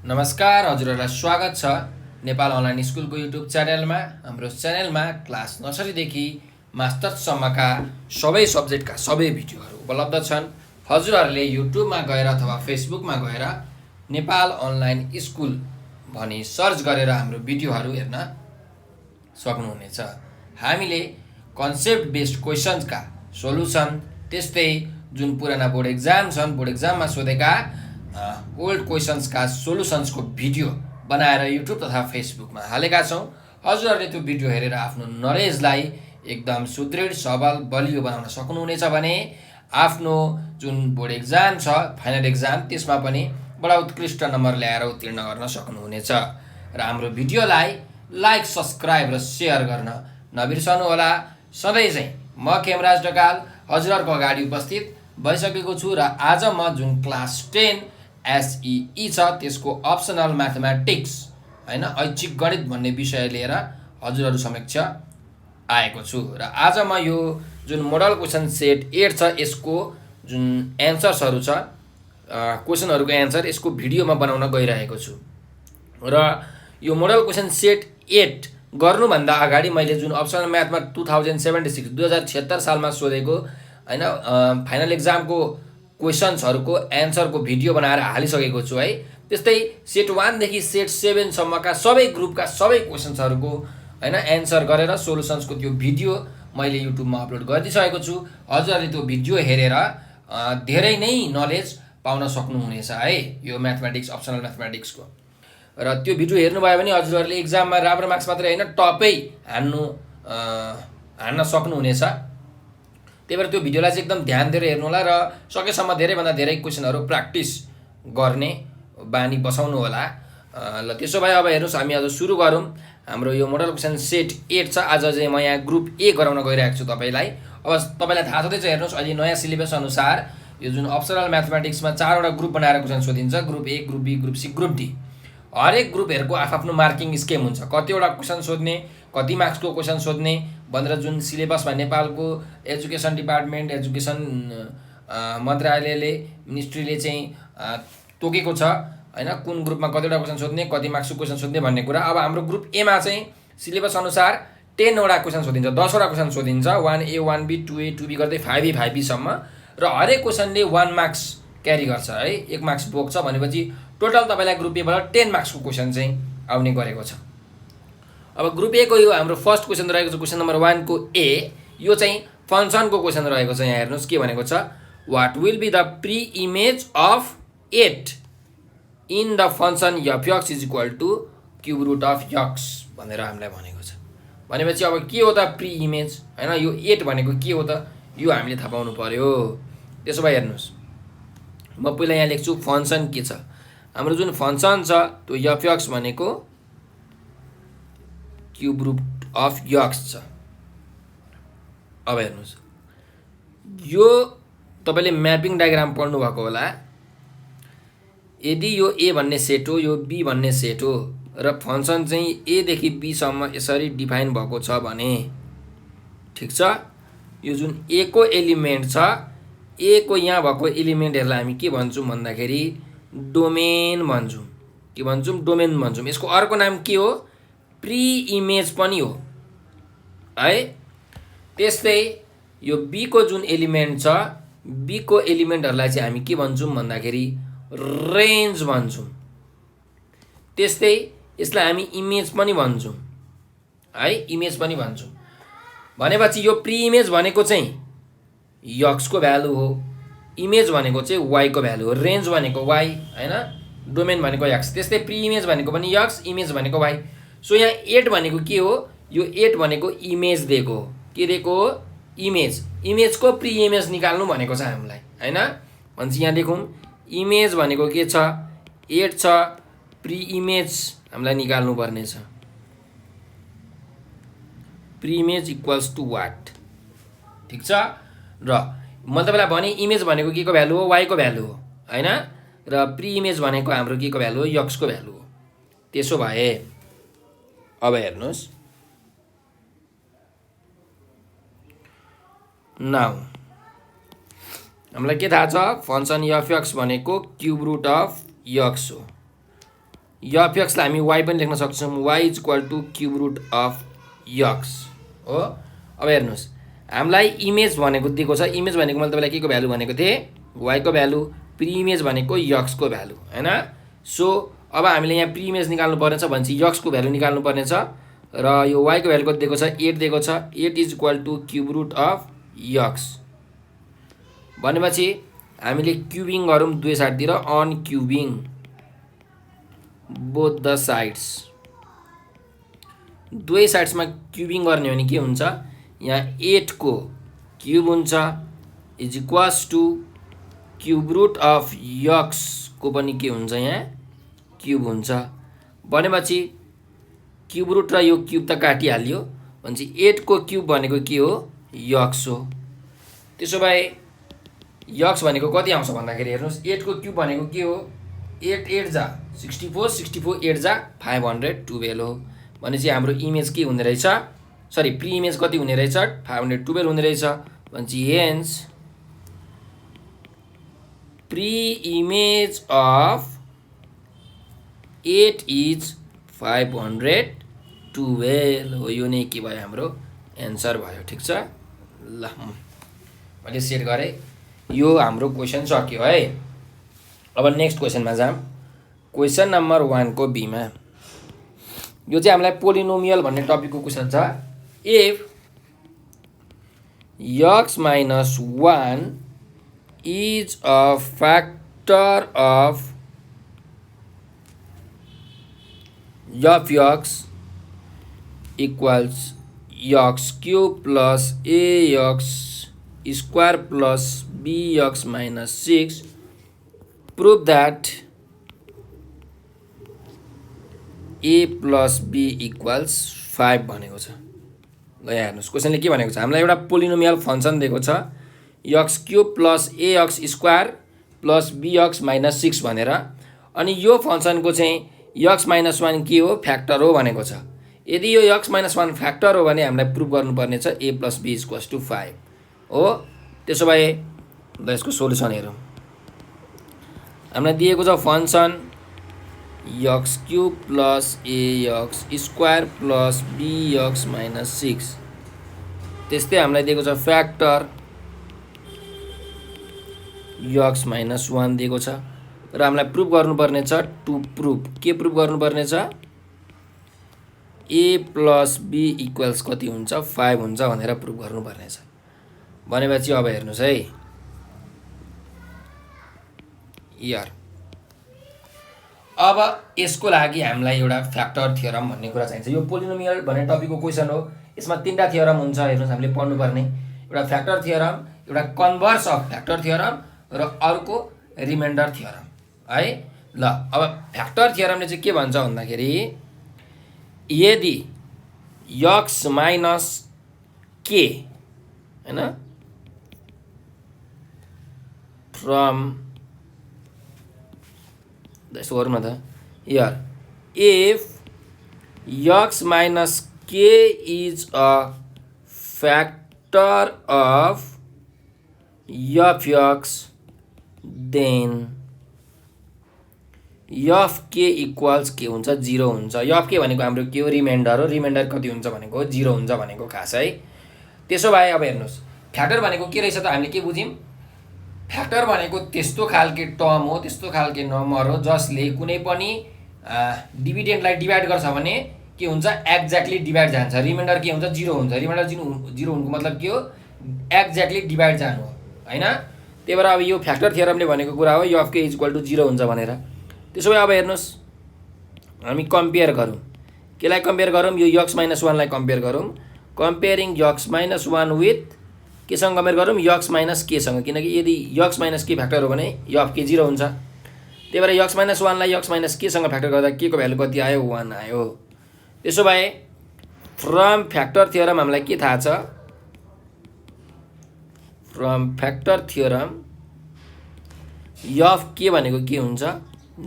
नमस्कार, हजुरहरूलाई स्वागत छ नेपाल अनलाइन स्कुलको युट्युब च्यानलमा। हाम्रो च्यानलमा क्लास नर्सरीदेखि मास्टर्ससम्मका सबै सब्जेक्टका सबै भिडियोहरू उपलब्ध छन्। हजुरहरूले युट्युबमा गएर अथवा फेसबुकमा गएर नेपाल अनलाइन स्कुल भनी सर्च गरेर हाम्रो भिडियोहरू हेर्न सक्नुहुनेछ। हामीले कन्सेप्ट बेस्ड क्वेसन्सका सोलुसन, त्यस्तै जुन पुराना बोर्ड एक्जाम छन्, बोर्ड एक्जाममा सोधेका ओल्ड क्वेसन्सका सोलुसन्सको भिडियो बनाएर युट्युब तथा फेसबुकमा हालेका छौँ। हजुरहरूले त्यो भिडियो हेरेर आफ्नो नलेजलाई एकदम सुदृढ, सबल, बलियो बनाउन सक्नुहुनेछ भने आफ्नो जुन बोर्ड एक्जाम छ, फाइनल एक्जाम, त्यसमा पनि बडा उत्कृष्ट नम्बर ल्याएर उत्तीर्ण गर्न सक्नुहुनेछ। र हाम्रो भिडियोलाई लाइक, सब्सक्राइब र सेयर गर्न नबिर्सनुहोला। सधैँ चाहिँ म खेमराज ढकाल हजुरहरूको अगाडि उपस्थित भइसकेको छु र आज म जुन क्लास 10 SEE छ त्यसको अप्सनल म्याथमेटिक्स ऐच्छिक गणित भन्ने विषय लिएर हजुरहरू समक्ष आएको छु। र आज म यो जुन मोडल क्वेसन सेट 8 छ यसको जुन एन्सर्सहरू छ, क्वेसनहरूको एन्सर यसको भिडियोमा बनाउन गइरहेको छु। र यो मोडल क्वेसन सेट 8 गर्नुभन्दा अगाडि मैले जुन अप्सनल म्याथमा 2076 सालमा सोधेको फाइनल एक्जामको क्वेसन्सहरूको एन्सरको भिडियो बनाएर हालिसकेको छु है। त्यस्तै सेट 1 देखि सेट 7 सम्मका सबै ग्रुपका सबै क्वेसन्सहरूको एन्सर गरेर सोलुसन्सको त्यो भिडियो मैले युट्युबमा अपलोड गरिदिइसकेको छु। हजुरहरूले त्यो भिडियो हेरेर धेरै नै नलेज पाउन सक्नुहुनेछ है यो म्याथमेटिक्स, अप्सनल म्याथमेटिक्सको। र त्यो भिडियो हेर्नुभयो भने हजुरहरूले एक्जाममा राम्रो मार्क्स मात्रै होइन, टपै हान्न सक्नुहुनेछ। त्यही भएर त्यो भिडियोलाई चाहिँ एकदम ध्यान दिएर हेर्नु होला र सकेसम्म धेरैभन्दा धेरै क्वेसनहरू प्र्याक्टिस गर्ने बानी बसाउनु होला। ल त्यसो भए अब हेर्नुहोस्, हामी आज सुरु गरौँ। हाम्रो यो मोडल क्वेसन सेट 8 छ। आज चाहिँ म यहाँ ग्रुप ए गराउन गइरहेको छु तपाईँलाई। अब तपाईँलाई थाहा छँदैछ, हेर्नुहोस् अहिले नयाँ सिलेबस अनुसार यो जुन अप्सनल म्याथमेटिक्समा 4वटा ग्रुप बनाएर क्वेसन सोधिन्छ। Group A, group B, group C, group D. हरेक ग्रुपहरूको आफ्नो मार्किङ स्केम हुन्छ। कतिवटा क्वेसन सोध्ने, कति मार्क्सको क्वेसन सोध्ने भनेर जुन सिलेबसमा नेपालको एजुकेसन डिपार्टमेन्ट, एजुकेसन मन्त्रालयले, मिनिस्ट्रीले चाहिँ तोकेको छ कुन ग्रुपमा कतिवटा क्वेसन सोध्ने, कति मार्क्सको क्वेसन सोध्ने भन्ने कुरा। अब हाम्रो ग्रुप एमा चाहिँ सिलेबस अनुसार 10वटा question सोधिन्छ, 10वटा question सोधिन्छ। 1A, 1B, 2A, 2B गर्दै 5A, 5B सम्म। र हरेक क्वेसनले 1 मार्क्स क्यारी गर्छ है, 1 मार्क्स बोक्छ। भनेपछि टोटल तपाईँलाई ग्रुप एबाट 10 मार्क्सको क्वेसन चाहिँ आउने गरेको छ। अब ग्रुप ए को यो हाम्रो फर्स्ट क्वेसन रहेको छ, क्वेसन नम्बर 1 को ए। यो चाहिँ फङ्सनको क्वेसन रहेको छ। यहाँ हेर्नुहोस् के भनेको छ, what will be the pre image of 8 in the function f(x) is equal to cube root of x भनेर हामीलाई भनेको छ। भनेपछि अब के हो त प्री इमेज यो 8 भनेको के हो त, यो हामीले थाहा पाउनु पर्यो। त्यसो भए हेर्नुहोस्, म पहिला यहाँ लेख्छु फङ्सन के छ। हाम्रो जुन फङ्सन छ त्यो f(x) भनेको क्युब रुट अफ x छ। अब हेर्नुहोस्, यो तपाईँले म्यापिङ डायग्राम पढ्नु भएको होला। यदि यो ए भन्ने सेट हो, यो बी भन्ने सेट हो र फङ्सन चाहिँ ए देखि बी सम्म यसरी डिफाइन भएको छ भने, ठिक छ, यो जुन ए को एलिमेन्ट छ, ए को यहाँ भएको एलिमेन्टहरूलाई हामी के भन्छौँ भन्दाखेरि डोमेन भन्छौँ। के भन्छौँ? डोमेन भन्छौँ। यसको अर्को नाम के हो? प्री इमेज पनि हो है। त्यस्तै यो बी को जुन एलिमेन्ट छ, बी को एलिमेन्टहरूलाई चाहिँ हामी के भन्छौँ भन्दाखेरि रेन्ज भन्छौँ। त्यस्तै यसलाई हामी इमेज पनि भन्छौँ है, इमेज पनि भन्छौँ। भनेपछि यो प्री इमेज भनेको चाहिँ x को भ्यालु हो, इमेज भनेको चाहिँ y को भ्यालु हो, रेन्ज भनेको y डोमेन भनेको x। त्यस्तै प्री इमेज भनेको पनि x, इमेज भनेको y। सो यहाँ 8 भनेको के हो? यो 8 भनेको इमेज दिएको हो। के दिएको हो? इमेज। इमेजको प्री इमेज निकाल्नु भनेको छ हामीलाई भनेपछि यहाँ लेखौँ, इमेज भनेको के छ? 8 छ, प्री इमेज हामीलाई निकाल्नु पर्ने छ। Pre image equals to what? ठिक छ। र म तपाईँलाई भने इमेज भनेको के को भ्यालु हो? y को भ्यालु हो र प्री इमेज भनेको हाम्रो के को भ्यालु हो? x को भ्यालु हो। त्यसो भए अब हेर्नुहोस्, नाउ हामीलाई के थाहा छ? फङ्सन f(x) भनेको क्युब रुट अफ x हो। यफ एक्सलाई हामी वाइ पनि लेख्न सक्छौँ y is equal to cube root of x हो। अब हेर्नुहोस् हामीलाई इमेज भनेको दिएको छ इमेज भनेको मैले तपाईँलाई के को भ्यालु भनेको थिएँ वाइको भ्यालु प्रि इमेज भनेको यक्सको भ्यालु होइन। सो अब हामीले यहाँ प्रि इमेज निकाल्नु पर्नेछ भनेपछि यक्सको भ्यालु निकाल्नु पर्नेछ र यो वाइको भ्यालु कति दिएको छ 8 दिएको छ 8 is equal to cube root of x भनेपछि हामीले क्युबिङ गरौँ दुई साइडतिर on cubing both the sides दुई साइड्समा क्युबिङ गर्ने हो भने के हुन्छ यहाँ 8 को क्युब हुन्छ is equals to cube root of x को पनि के हुन्छ यहाँ क्युब हुन्छ भनेपछि क्युब रुट र यो क्युब त काटिहाल्यो भनेपछि 8 को क्युब भनेको के हो यक्स हो। त्यसो भए यक्स भनेको कति आउँछ भन्दाखेरि हेर्नुहोस् 8 को क्युब भनेको के हो 8 8 जा 64 64 8 जा 512 हो भनेपछि हाम्रो इमेज के हुने रहेछ सरी प्रि इमेज कति हुने रहेछ 512 हुने रहेछ भनेपछि hence pre image of 8 is 512 हो। यो नै के भयो हाम्रो एन्सर भयो ठिक छ ल मैले सेट गरेँ यो हाम्रो क्वेसन सक्यो है। अब नेक्स्ट क्वेसनमा जाऊँ क्वेसन नम्बर 1 को बीमा यो चाहिँ हामीलाई पोलिनोमियल भन्ने टपिकको क्वेसन छ if x minus 1 is a factor of f x equals x cube plus a x square plus b x minus 6 prove that a plus b equals 5 भनेको छ। ल यहाँ हेर्नुहोस् क्वेसनले के भनेको छ हामीलाई एउटा पोलिनोमियल फंक्सन दिएको छ x cube plus a x square plus b x minus 6 भनेर अनि यो फंक्सनको चाहिँ यक्स माइनस 1 के हो फ्याक्टर हो भनेको छ। यदि यो यक्स माइनस 1 फ्याक्टर हो भने हामीलाई प्रुभ गर्नुपर्ने छ ए प्लस बी इक्वल्स टु 5 हो। त्यसो भए ल यसको सोलुसन हेरौँ हामीलाई दिएको छ function x cube plus a x square plus b x minus 6 त्यस्तै हामीलाई दिएको छ फ्याक्टर यक्स माइनस 1 दिएको छ र हामीलाई प्रुभ गर्नुपर्ने छ टु प्रुभ के प्रुभ गर्नुपर्ने छ ए प्लस बी इक्वल्स कति हुन्छ 5 हुन्छ भनेर प्रुभ गर्नुपर्ने छ भनेपछि अब हेर्नुस् है यार अब यसको लागि हामीलाई एउटा फ्याक्टर थ्योरम भन्ने कुरा चाहिन्छ। यो पोलिनोमियल भन्ने टपिकको क्वेसन हो यसमा तीनटा थ्योरम हुन्छ हेर्नुस् हामीले पढ्नुपर्ने एउटा फ्याक्टर थ्योरम एउटा कन्भर्स अफ फ्याक्टर थ्योरम र अर्को रिमाइन्डर थ्योरम है। ल अब फ्याक्टर थ्योरमले चाहिँ के भन्छ भन्दाखेरि यदि यक्स माइनस के हैन फ्रम यसो गरौँ न त here if x minus k is a factor of f x then f k equals के हुन्छ 0 हुन्छ। एफ के भनेको हाम्रो के हो रिमाइन्डर हो रिमाइन्डर कति हुन्छ भनेको 0 हुन्छ भनेको खास है। त्यसो भए अब हेर्नुस् फ्याक्टर भनेको के रहेछ त हामीले के बुझ्यौं फ्याक्टर भनेको त्यस्तो खालके टर्म हो त्यस्तो खालके नम्बर हो जसले कुनै पनि डिभिडेन्डलाई डिभाइड गर्छ भने के हुन्छ एक्ज्याक्टली डिभाइड जान्छ। रिमाइन्डर के हुन्छ 0 हुन्छ रिमाइन्डर 0 हुनुको मतलब के हो एक्ज्याक्टली डिभाइड जानु हो हैन। त्यही भएर अब यो फ्याक्टर थ्योरमले भनेको कुरा हो एफ के इज इक्वल टु 0 हुन्छ भनेर। त्यसो भए अब हेर्नुस् हामी कम्पेयर गरौँ केलाई कम्पेयर गरौँ यो यक्स माइनस 1 लाई कम्पेयर गरौँ कम्पेयरिङ यक्स माइनस 1 विथ केसँग कम्पेयर गरौँ यक्स माइनस के सँग किनकि यदि यक्स माइनस के फ्याक्टर हो भने एफ के 0 हुन्छ। त्यही भएर यक्स माइनस 1 लाई यक्स माइनस के सँग फ्याक्टर गर्दा के को भ्यालु कति आयो 1 आयो। त्यसो भए फ्रम फ्याक्टर थ्योरम हामीलाई के थाहा छ फ्रम फ्याक्टर थ्योरम एफ के भनेको के हुन्छ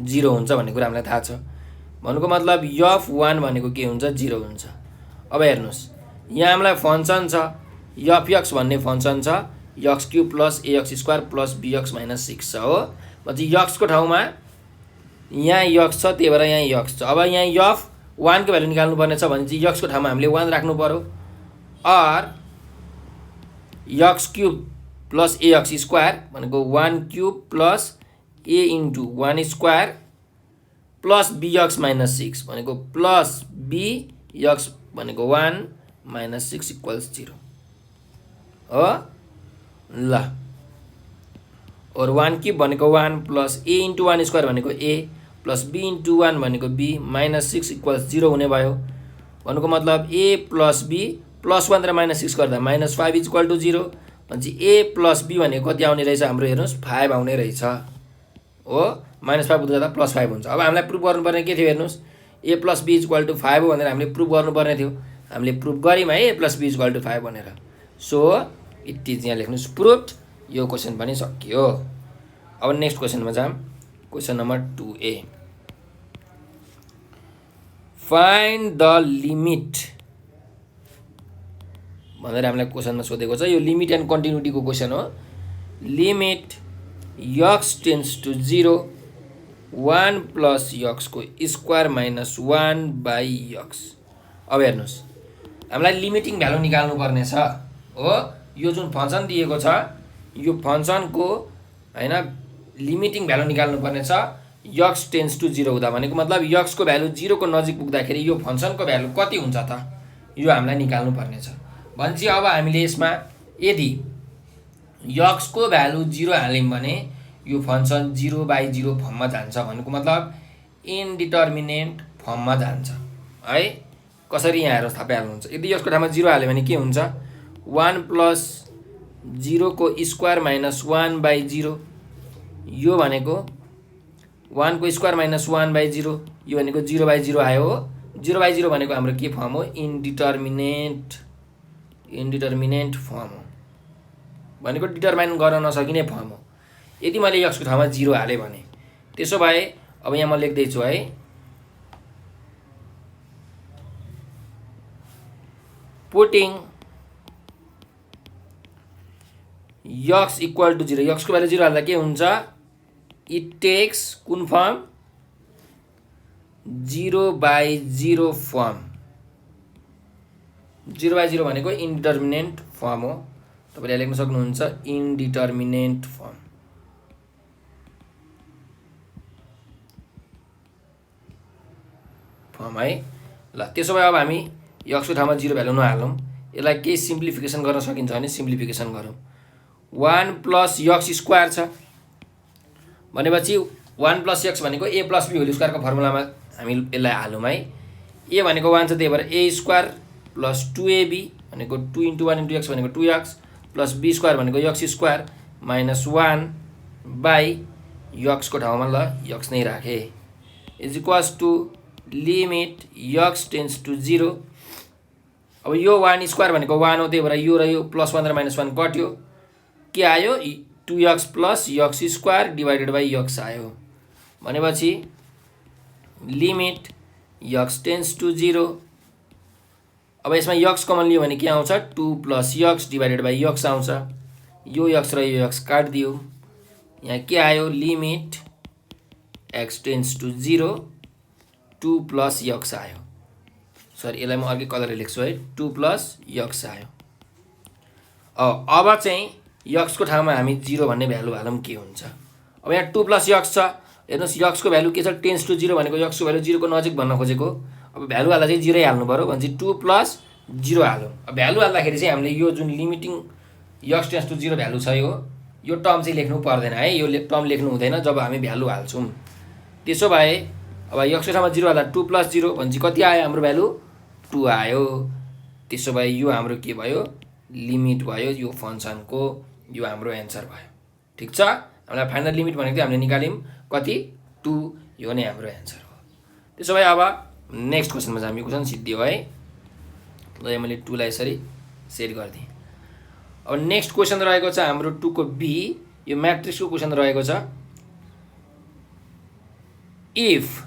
0 हुन्छ भन्ने कुरा हामीलाई थाहा छ भन्नुको मतलब f1 भनेको के हुन्छ 0 हुन्छ। अब हेर्नुस् यहाँ हामीलाई फंक्सन छ fx भन्ने फंक्सन छ x³ plus ax² plus bx minus 6 छ हो। मतलब x को ठाउँमा यहाँ यक्स छ, त्यही भएर यहाँ यक्स छ। अब यहाँ यफ 1 को भ्यालु निकाल्नुपर्ने छ भने चाहिँ यक्सको ठाउँमा हामीले 1 राख्नु पऱ्यो। अर x cube plus a x square भनेको 1 cube plus a into 1 square plus b x minus 6 भनेको प्लस बी एक्स भनेको 1 माइनस 6 इक्वल्स 0 हो। ल और 1 क्युब भनेको 1 प्लस ए इन्टु 1 स्क्वायर भनेको ए प्लस बी इन्टु 1 भनेको बी माइनस 6 इक्वल्स 0 हुने भयो। भन्नुको मतलब ए प्लस बी प्लस 1 र माइनस 6 गर्दा माइनस 5 इज इक्वल टु 0 भनेपछि ए प्लस बी भनेको कति आउने रहेछ हाम्रो, हेर्नुहोस् 5 आउने रहेछ हो। माइनस 5 हुँदा प्लस 5 हुन्छ। अब हामीलाई प्रुफ गर्नुपर्ने के थियो, हेर्नुहोस् A plus B is equal to 5 हो भनेर हामीले प्रुफ गर्नुपर्ने थियो। हामीले प्रुफ गऱ्यौँ है A plus B is equal to 5 भनेर। सो इट इज, यहाँ लेख्नुहोस् प्रुफ्ड। यो क्वेसन पनि सकियो। अब नेक्स्ट क्वेसनमा जाऊँ। Question number 2A, find the limit भनेर हामीलाई क्वेसनमा सोधेको छ। यो लिमिट एन्ड कन्टिन्युटीको क्वेसन हो। Limit x tends to 0 1 plus यक्सको स्क्वायर माइनस 1 बाई यक्स। अब हेर्नुहोस् हामीलाई लिमिटिङ भ्यालु निकाल्नु पर्ने छ हो। यो जुन फङ्सन दिएको छ यो फङ्सनको हैन लिमिटिङ भ्यालु निकाल्नु पर्ने छ यक्स टेन्स टु 0 हुँदा। भनेको मतलब यक्सको भ्यालु 0 को नजिक पुग्दाखेरि यो फङ्सनको भ्यालु कति हुन्छ त, यो हामीलाई निकाल्नु पर्ने छ। भनेपछि अब हामीले यसमा यदि यक्सको भ्यालु 0 हाल्यौँ भने यो फङ्सन 0/0 फर्ममा जान्छ। भनेको मतलब इन्डिटर्मिनेन्ट फर्ममा जान्छ है। कसरी यहाँ हेर्नुहोस् थाहा पाइहाल्नुहुन्छ। यदि यसको ठाउँमा 0 हाल्यो भने के हुन्छ, 1 प्लस 0 को स्क्वायर माइनस 1/0। यो भनेको 1 को स्क्वायर माइनस 1/0, यो भनेको 0/0 आयो हो। 0/0 भनेको हाम्रो के फर्म हो, इन्डिटर्मिनेन्ट फर्म हो। भनेको डिटर्माइन गर्न नसकिने फर्म हो। यदि मैले यक्सको ठाउँमा 0 हालेँ भने त्यसो भए अब यहाँ म लेख्दैछु है, पुटिङ यक्स इक्वल टु 0। यक्सको भ्यालु 0 हाल्दा के हुन्छ, इट टेक्स कुन फर्म, 0/0 फर्म। 0/0 भनेको इन्डिटर्मिनेन्ट फर्म हो। तपाईँले लेख्न सक्नुहुन्छ इन्डिटर्मिनेन्ट फर्म। है ल त्यसो भए अब हामी यक्सको ठाउँमा 0 भ्यालु नहालौँ। यसलाई केही सिम्प्लिफिकेसन गर्न सकिन्छ भने सिम्प्लिफिकेसन गरौँ। 1 प्लस यक्स स्क्वायर छ भनेपछि 1 प्लस यक्स भनेको ए प्लस बी होल स्क्वायरको फर्मुलामा हामी यसलाई हालौँ है। ए भनेको 1 छ, त्यही भएर ए स्क्वायर प्लस 2ab भनेको 2 इन्टु 1 इन्टु एक्स भनेको 2x प्लस बी स्क्वायर भनेको यक्स स्क्वायर माइनस 1 बाई यक्सको ठाउँमा ल यक्स नै राखेँ is equals to limit x tends to 0। अब यो 1 स्क्वायर भनेको 1 हो, त्यही भएर यो र यो प्लस 1 र माइनस 1 कट्यो, के आयो 2x plus x square divided by x आयो। भनेपछि लिमिट यक्स टेन्स टु 0। अब यसमा यक्स कमन लियो भने के आउँछ, 2 plus x divided by x आउँछ। यो यक्स र यो यक्स काटिदियो, यहाँ के आयो, limit x tends to 0 2 plus x आयो। सरी यसलाई म अर्कै कलरले लेख्छु है, 2 प्लस यक्स आयो। अब चाहिँ यक्सको ठाउँमा हामी 0 भन्ने भ्यालु हालौँ के हुन्छ। अब यहाँ 2 प्लस यक्स छ, हेर्नुहोस् यक्सको भ्यालु के छ, टेन्स टु 0 भनेको यक्सको भ्यालु 0 को नजिक भन्न खोजेको। अब भ्यालु हाल्दा चाहिँ 0 हाल्नु पऱ्यो भनेपछि 2 प्लस 0 हालौँ। अब भ्यालु हाल्दाखेरि चाहिँ हामीले यो जुन limiting x tends to 0 value छ यो टर्म चाहिँ लेख्नु पर्दैन है, यो टर्म लेख्नु हुँदैन जब हामी भ्यालु हाल्छौँ। त्यसो भए अब यक्सको ठाउँमा 0 हाल्दा 2 प्लस 0 भनेपछि कति आयो हाम्रो भ्यालु, 2 आयो। त्यसो भए यो हाम्रो के भयो, लिमिट भयो यो फङ्सनको, यो हाम्रो एन्सर भयो। ठिक छ, हामीलाई फाइनल लिमिट भनेको थियो हामीले निकाल्यौँ कति, 2, यो नै हाम्रो एन्सर हो। त्यसो भए अब नेक्स्ट क्वेसनमा जाऊँ। यो क्वेसन सिद्धियो है, ल यहाँ मैले 2 लाई यसरी सेट गरिदिएँ। अब नेक्स्ट क्वेसन रहेको छ हाम्रो 2 को बी, यो म्याट्रिक्सको क्वेसन रहेको छ। इफ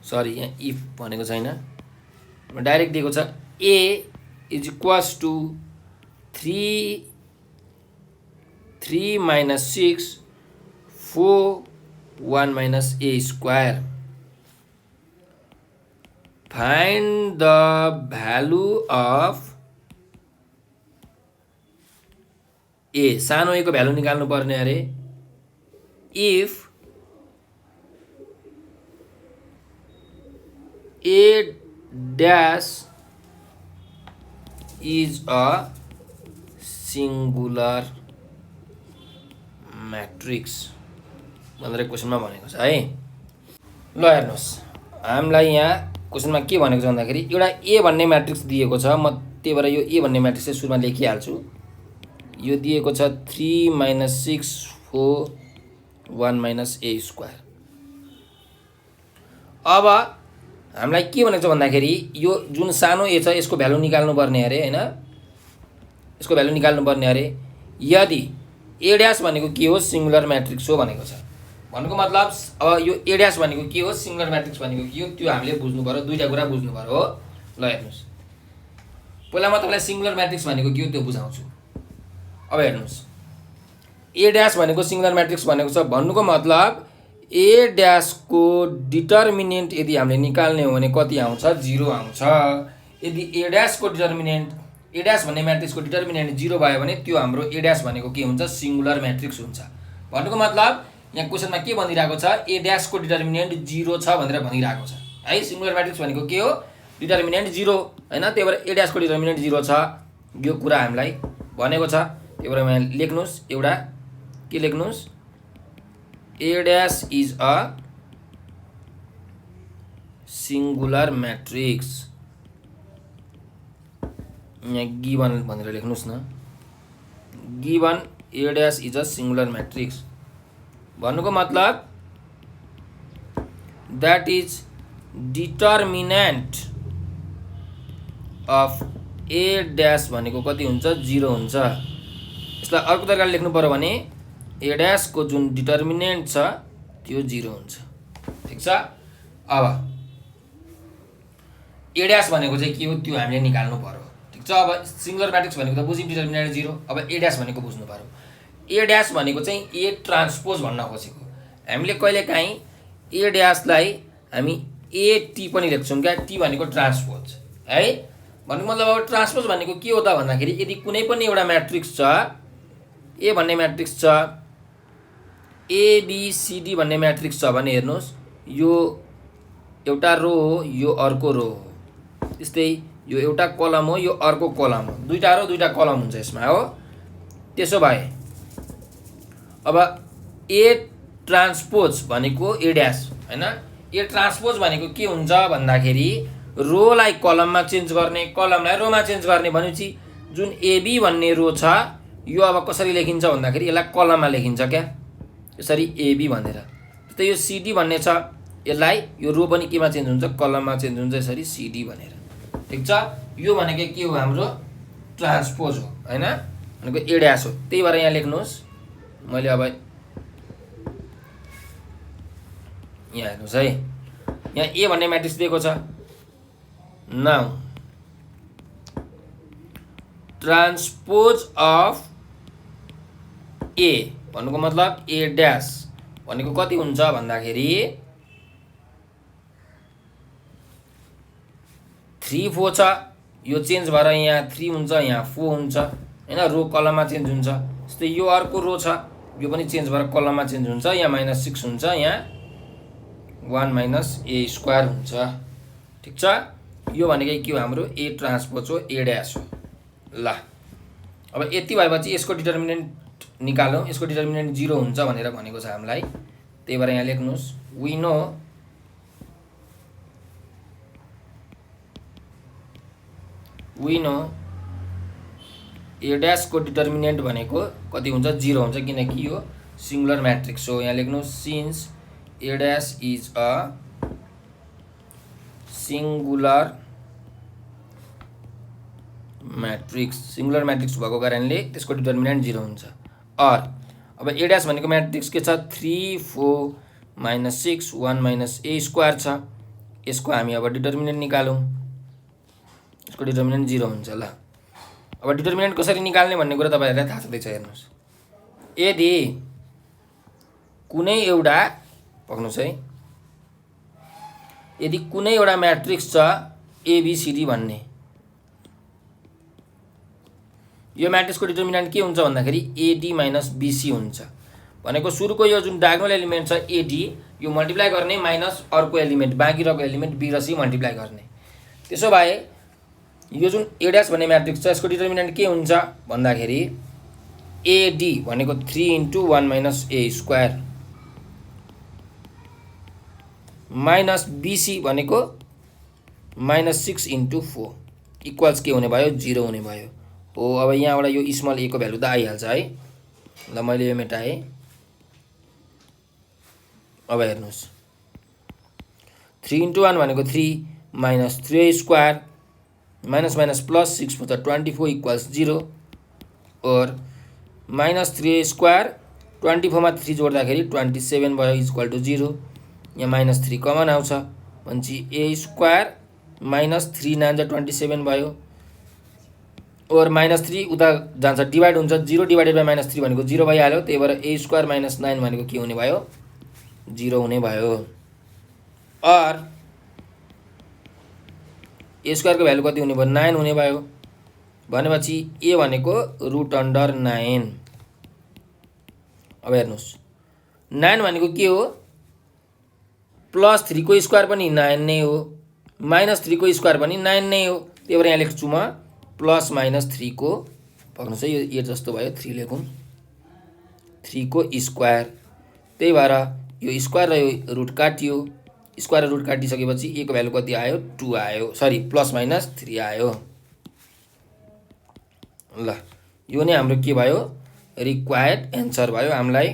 सरी यहाँ इफ भनेको छैन, डाइरेक्ट दिएको छ ए is equals to 3 - 6 4 1 minus a square. Find the value of a. सानो a को भ्यालु निकाल्नु पर्ने अरे. If a dash is a singular matrix भनेर क्वेसनमा भनेको छ है. ल हेर्नुहोस्, हामीलाई यहाँ क्वेसनमा के भनेको छ भन्दाखेरि एउटा ए भन्ने म्याट्रिक्स दिएको छ. म त्यही भएर यो ए भन्ने म्याट्रिक्स चाहिँ सुरुमा लेखिहाल्छु. यो दिएको छ 3 - 6 4 1 minus a square. अब हामीलाई के भनेको छ भन्दाखेरि यो जुन सानो ए छ यसको भ्यालु निकाल्नु पर्ने अरे हैन. यसको भ्यालु निकाल्नु पर्ने अरे. यदि ए ड्यास भनेको के हो, सिंगुलर म्याट्रिक्स हो भनेको छ. भन्नुको मतलब अब यो ए ड्यास भनेको के हो, सिंगुलर म्याट्रिक्स भनेको के हो, त्यो हामीले बुझ्नु पर्यो. दुईटा कुरा बुझ्नु पर्यो हो. ल हेर्नुस्, पहिला म तपाईलाई सिंगुलर म्याट्रिक्स भनेको के हो त्यो बुझाउँछु. अब हेर्नुस्, ए ड्यास भनेको सिंगुलर म्याट्रिक्स भनेको छ. भन्नुको मतलब ए ड्यासको डिटर्मिनेन्ट यदि हामीले निकाल्ने हो भने कति आउँछ, 0 आउँछ. यदि ए ड्यासको डिटर्मिनेन्ट, ए ड्यास भन्ने म्याट्रिक्सको डिटर्मिनेन्ट 0 भयो भने त्यो हाम्रो ए ड्यास भनेको के हुन्छ, सिंगुलर म्याट्रिक्स हुन्छ. भन्नुको मतलब यहाँ क्वेसनमा के भनिरहेको छ, ए ड्यासको डिटर्मिनेन्ट 0 छ भनेर भनिरहेको छ है. सिंगुलर म्याट्रिक्स भनेको के हो, डिटर्मिनेन्ट 0 हैन. त्यही भएर ए ड्यासको डिटर्मिनेन्ट 0 छ, यो कुरा हामीलाई भनेको छ. त्यही भएर यहाँ लेख्नुस्, एउटा के लेख्नुस्, A dash is a singular matrix. यहाँ given भनेर लेख्नुस् न, given A dash is a singular matrix. भन्नुको मतलब that is determinant of A dash भनेको कति हुन्छ, 0 हुन्छ. यसलाई अर्को तरिकाले लेख्नु पर्यो भने ए ड्यासको जुन डिटर्मिनेन्ट छ त्यो 0 हुन्छ. ठिक छ. अब ए ड्यास भनेको चाहिँ के हो त्यो हामीले निकाल्नु पर्यो. ठिक छ. अब सिंगुलर म्याट्रिक्स भनेको त बुझ्यौँ, डिटर्मिनेन्ट 0. अब ए ड्यास भनेको बुझ्नु पर्यो. ए ड्यास भनेको चाहिँ ए ट्रान्सपोज भन्न खोजेको. हामीले कहिलेकाहीँ ए ड्यासलाई हामी ए टी पनि लेख्छौँ क्या. टी भनेको ट्रान्सपोज है. भन्नुको मतलब अब ट्रान्सपोज भनेको के हो त भन्दाखेरि यदि कुनै पनि एउटा म्याट्रिक्स छ, ए भन्ने म्याट्रिक्स छ, एबिसिडी भन्ने म्याट्रिक्स छ भने हेर्नुहोस्, यो एउटा रो हो, यो अर्को रो हो. त्यस्तै यो एउटा कलम हो, यो अर्को कलम हो. दुईटा रो दुईटा कलम हुन्छ यसमा हो. त्यसो भए अब ए ट्रान्सपोज भनेको ए ड्यास हैन. ए ट्रान्सपोज भनेको के हुन्छ भन्दाखेरि रोलाई कलममा चेन्ज गर्ने, कलमलाई रोमा चेन्ज गर्ने. भनेपछि जुन एबी भन्ने रो छ यो अब कसरी लेखिन्छ भन्दाखेरि यसलाई कलममा लेखिन्छ क्या, यसरी एबी भनेर. त्यस्तै यो सिडी भन्ने छ, यसलाई यो रो पनि केमा चेन्ज हुन्छ, कलममा चेन्ज हुन्छ, यसरी सिडी भनेर. ठिक छ. यो भनेको के हो, हाम्रो ट्रान्सपोज हो हैन, भनेको ए ड्यास हो. त्यही भएर यहाँ लेख्नुहोस्, मैले अब यहाँ हेर्नुहोस् है, यहाँ ए भन्ने म्याट्रिक्स दिएको छ. नाउ ट्रान्सपोज अफ ए भन्नुको मतलब ए ड्यास भनेको कति हुन्छ भन्दाखेरि 3 4 छ. यो चेन्ज भएर यहाँ 3 हुन्छ, यहाँ 4 हुन्छ हैन. रो कलममा चेन्ज हुन्छ. जस्तै यो अर्को रो छ, यो पनि चेन्ज भएर कलममा चेन्ज हुन्छ. यहाँ -6 हुन्छ, यहाँ 1 minus a square हुन्छ. ठिक छ. यो भनेकै के हो, हाम्रो ए ट्रान्सपोज हो, ए ड्यास हो. ल अब यति भएपछि यसको डिटर्मिनेन्ट निकालौँ. यसको डिटर्मिनेन्ट 0 हुन्छ भनेर भनेको छ हामीलाई. त्यही भएर यहाँ लेख्नुहोस्, वी नो ए ड्यासको डिटर्मिनेन्ट भनेको कति हुन्छ, 0 हुन्छ, किनकि यो सिंगुलर म्याट्रिक्स हो. यहाँ लेख्नुहोस्, since a dash is a singular matrix. Singular matrix भएको कारणले त्यसको डिटर्मिनेन्ट 0 हुन्छ. अब ए ड्यास भनेको म्याट्रिक्स के छ, 3 4 -6 1 minus a square छ. यसको हामी अब डिटर्मिनेन्ट निकालौँ. यसको डिटर्मिनेन्ट 0 हुन्छ. ल अब डिटर्मिनेन्ट कसरी निकाल्ने भन्ने कुरा तपाईहरुलाई थाहा छँदैछ. हेर्नुहोस्, यदि कुनै एउटा पक्नुस् है, यदि कुनै एउटा म्याट्रिक्स छ एबीसीडी भन्ने, यो म्याट्रिक्सको डिटर्मिनेन्ट के हुन्छ भन्दाखेरि एडी माइनस बीसी हुन्छ। भनेको सुरुको यो जुन डायगोनल एलिमेन्ट छ एडी, यो मल्टिप्लाई गर्ने माइनस अर्को एलिमेन्ट बाँकी रहेको एलिमेन्ट बी र सी मल्टिप्लाई गर्ने। त्यसो भए यो जुन ए ड्यास भन्ने म्याट्रिक्स छ यसको डिटर्मिनेन्ट के हुन्छ भन्दाखेरि एडी भनेको 3 × 1 - a स्क्वायर माइनस बीसी भनेको -6 × 4 इक्वल्स के हुने भयो 0 हुने भयो हो। अब यहाँबाट यो स्मल ए को भ्यालु त आइहाल्छ है। ल मैले यो मेटाएँ। अब हेर्नुहोस् 3 × 1 भनेको 3 minus 3 square minus minus plus 6 × 24 equals 0 और माइनस 3 स्क्वायर 24 मा 3 जोड्दाखेरि 27 भयो इक्वल टु 0। यहाँ माइनस 3 कमन आउँछ भनेपछि ए स्क्वायर माइनस 3 9 जा 27 भयो और माइनस 3 उता जान्छ डिभाइड हुन्छ 0 डिवाइडेड बाई माइनस 3 भनेको 0 भइहाल्यो। त्यही भएर ए स्क्वायर माइनस 9 भनेको के हुने भयो 0 हुने भयो। और ए स्क्वायर को भ्यालु कति हुने भयो 9 हुने भयो भनेपछि ए भनेको √9। अब हेर्नुहोस् 9 भनेको के हो +3 को स्क्वायर पनि 9 नै हो माइनस 3 को स्क्वायर पनि 9 नै हो। त्यही भएर यहाँ लेख्छु म +-3 को पक्नुहोस् है यो जस्तो भयो 3 लेखौँ 3 को स्क्वायर। त्यही भएर यो स्क्वायर र यो रुट काटियो स्क्वायर र रुट काटिसकेपछि ए को भ्यालु कति आयो 2 आयो सरी +-3 आयो। ल यो नै हाम्रो के भयो रिक्वायर्ड एन्सर भयो। हामीलाई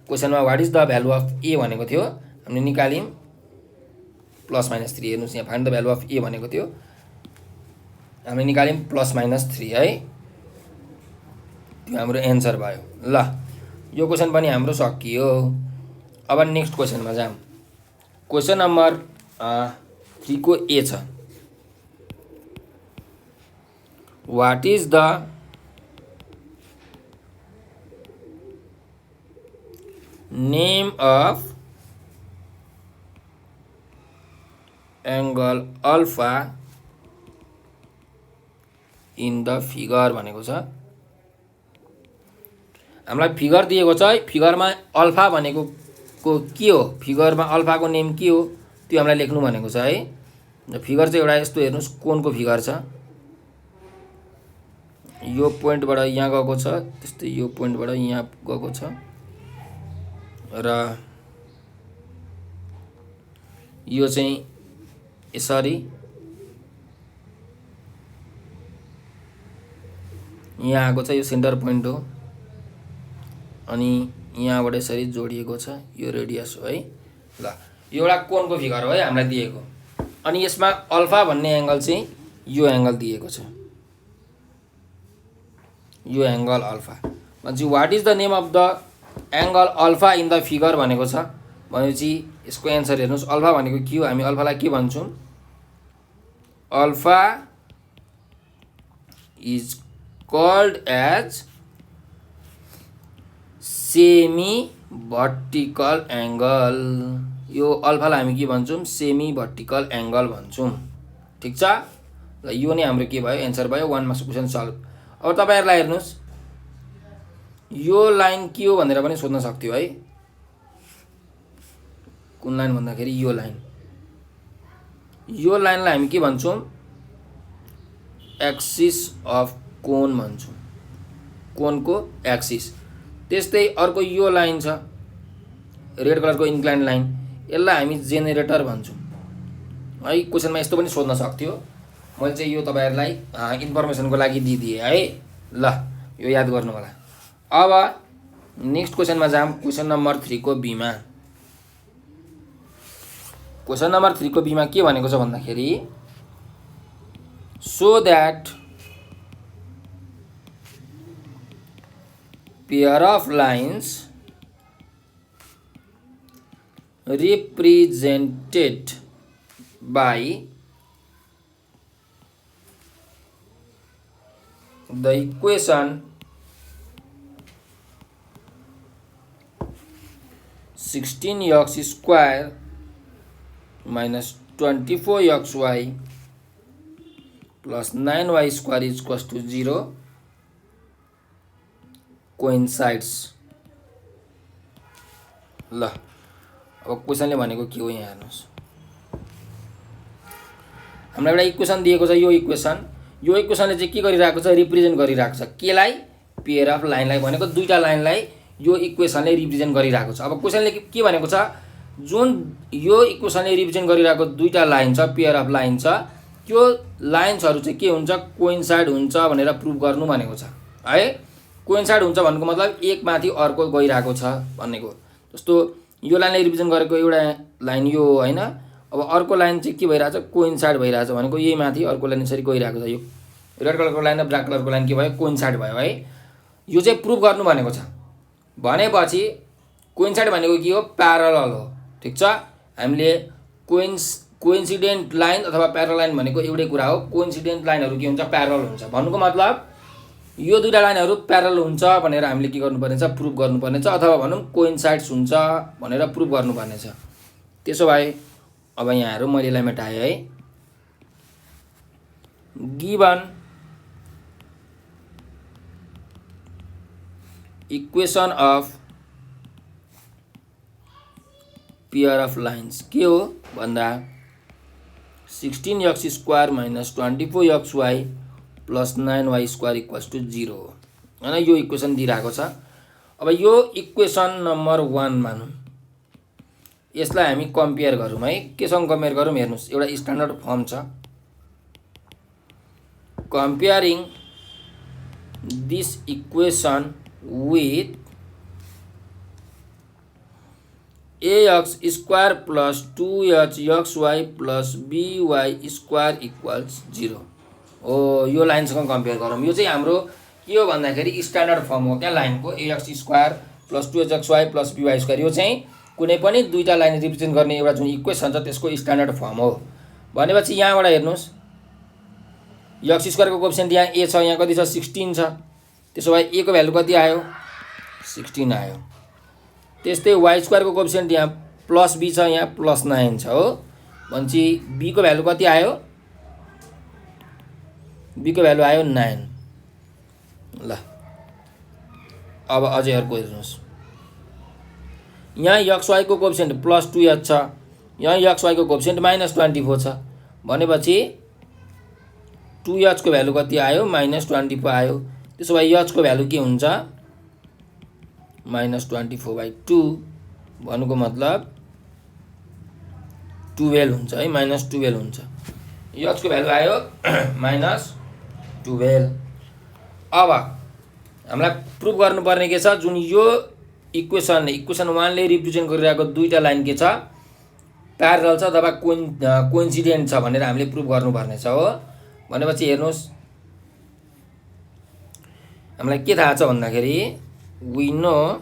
क्वेसनमा what is the value of A भनेको थियो हामीले निकाल्यौँ +-3 हेर्नुहोस् यहाँ find the value of A भनेको थियो हामीले निकाल्यौँ +-3 है त्यो हाम्रो एन्सर भयो। ल यो क्वेसन पनि हाम्रो सकियो। अब नेक्स्ट क्वेसनमा जाऊँ। क्वेसन नम्बर 3 को ए छ what is the name of angle alpha in the figure भनेको छ। हामीलाई फिगर दिएको छ है फिगरमा अल्फा भनेको को के हो फिगरमा अल्फा को नेम के हो त्यो हामीलाई लेख्नु भनेको छ है। फिगर चाहिँ एउटा यस्तो हेर्नुस् कोनको फिगर छ यो पोइन्टबाट यहाँ गएको छ त्यस्तै यो पोइन्टबाट यहाँ गएको छ र यो चाहिँ यसरी यहाँ आएको छ यो सेन्टर पोइन्ट हो अनि यहाँबाट यसरी जोडिएको छ यो रेडियस हो है। ल यो एउटा कोनको फिगर हो है हामीलाई दिएको अनि यसमा अल्फा भन्ने एंगल चाहिँ यो एंगल दिएको छ यो एंगल अल्फा भनेपछि what is the name of the angle alpha in the figure भनेको छ भनेपछि यसको एन्सर हेर्नुस् अल्फा भनेको के हो हामी अल्फालाई के भन्छौं alpha is called as semi vertical angle. यो अल्फालाई हामी के भन्छौं सेमी भर्टिकल एंगल भन्छौं ठीक छ। ल यो नै हाम्रो के भयो एन्सर भयो 1 मार्क्स क्वेशन सल्भ। अब तपाईहरुलाई हेर्नुस् यो लाइन के हो भनेर पनि सोध्न सक्थ्यो है कुन लाइन भन्दाखेरि यो लाइनलाई हामी के भन्छौं एक्सिस अफ कोन भन्छौं कोनको एक्सिस। त्यस्तै अर्को यो लाइन छ रेड कलरको इन्क्लाइन लाइन यसलाई हामी जेनेरेटर भन्छौं है। क्वेशनमा यस्तो पनि सोध्न सक्थ्यो मैले चाहिँ यो तपाईहरुलाई इन्फर्मेसनको लागि दिदिए है। ल यो याद गर्नु होला। अब नेक्स्ट क्वेशनमा जाम क्वेशन नम्बर 3 को बी मा। क्वेशन नम्बर 3 को बी मा के भनेको छ भन्दाखेरि so that pair of lines represented by the equation 16x² minus 24xy plus 9y² is equals to 0 coincides। ल अब क्वेसनले भनेको के हो यहाँ हेर्नुस्। हामीलाई एउटा इक्वेसन दिएको छ। यो इक्वेसनले चाहिँ के गरिरहेको छ, रिप्रेजेन्ट गरिरहेको छ केलाई, पेयर अफ लाइनलाई, भनेको दुईटा लाइनलाई यो इक्वेसनले रिप्रेजेन्ट गरिरहेको छ। अब क्वेसनले के भनेको छ, जुन यो इक्वेसनले रिप्रेजेन्ट गरिरहेको दुईटा लाइन छ, पेयर अफ लाइन छ, त्यो लाइन्सहरू चाहिँ के हुन्छ, कोइन्साइड हुन्छ भनेर प्रुभ गर्नु भनेको छ है। कोइन्साइड हुन्छ भन्नुको मतलब एक माथि अर्को गइरहेको छ भनेको। जस्तो यो लाइनले रिप्रेजेन्ट गरेको एउटा लाइन यो हैन, अब अर्को लाइन चाहिँ के भइरहेछ, कोइन्साइड भइरहेछ भनेको यही माथि अर्को लाइन यसरी गइरहेको छ। यो रेड कलरको लाइन र ब्ल्याक कलरको लाइन के भयो, कोइन्साइड भयो है। यो चाहिँ प्रुभ गर्नु भनेको छ। भनेपछि कोइन्साइड भनेको के हो, प्यारलल हो। ठिक छ, हामीले कोइन्सिडेन्ट लाइन अथवा प्यारलल लाइन भनेको एउटै कुरा हो। कोइन्सिडेन्ट लाइनहरू के हुन्छ, प्यारलल हुन्छ भन्नुको मतलब यो दुईटा लाइनहरू प्यारलल हुन्छ भनेर हामीले के गर्नुपर्ने छ, प्रुभ गर्नुपर्ने छ, अथवा भनौँ कोइन्साइड्स हुन्छ भनेर प्रुभ गर्नुपर्ने छ। त्यसो भए अब यहाँ हेरौँ, मैले यसलाई मेटाएँ है। Given equation of pair of lines के हो भन्दा 16x² minus 24xy plus 9y² equals to 0 हो हैन। यो इक्वेसन दिइरहेको छ। अब यो इक्वेसन नम्बर 1 मानौँ, यसलाई हामी कम्पेयर गरौँ है। केसँग कम्पेयर गरौँ हेर्नुस्, एउटा स्ट्यान्डर्ड फर्म छ। Comparing this equation with ax² plus 2hxy plus by² equals 0 हो। यो लाइनसँग कम्पेयर गरौँ। यो चाहिँ हाम्रो के हो भन्दाखेरि स्ट्यान्डर्ड फर्म हो क्या लाइनको, ax² plus 2hxy plus by²। यो चाहिँ कुनै पनि दुईटा लाइन रिप्रेजेन्ट गर्ने एउटा जुन इक्वेसन छ त्यसको स्ट्यान्डर्ड फर्म हो। भनेपछि यहाँबाट हेर्नुस्, x² को कोएफिसिएन्ट यहाँ a छ, यहाँ कति छ, 16 छ। त्यसो भए a को भ्यालु कति आयो, 16 आयो। त्यस्तै y² को कोएफिसिएन्ट यहाँ प्लस b छ, यहाँ प्लस 9 छ हो। भनेपछि b को भ्यालु कति आयो, b को भ्यालु आयो 9। ल अब अझै अर्को हेर्नुस्, यहाँ xy को कोएफिसिएन्ट प्लस 2h छ, यहाँ xy को कोएफिसिएन्ट माइनस 24 छ। भनेपछि 2h को भ्यालु कति आयो, माइनस 24 आयो। त्यसो भए h को भ्यालु के हुन्छ, माइनस 24/2 भन्नुको मतलब 12 हुन्छ है, माइनस 12 हुन्छ। h को भ्यालु आयो माइनस 12। अब हामीलाई प्रुभ गर्नुपर्ने के छ, जुन यो इक्वेसन 1 ले रिप्रेजेन्ट गरिरहेको दुईटा लाइन के छ, प्यारलल छ अथवा कोइन्सिडेन्ट छ भनेर हामीले प्रुभ गर्नुपर्ने छ हो। भनेपछि हेर्नुस्, हामीलाई के थाहा छ भन्दाखेरि we know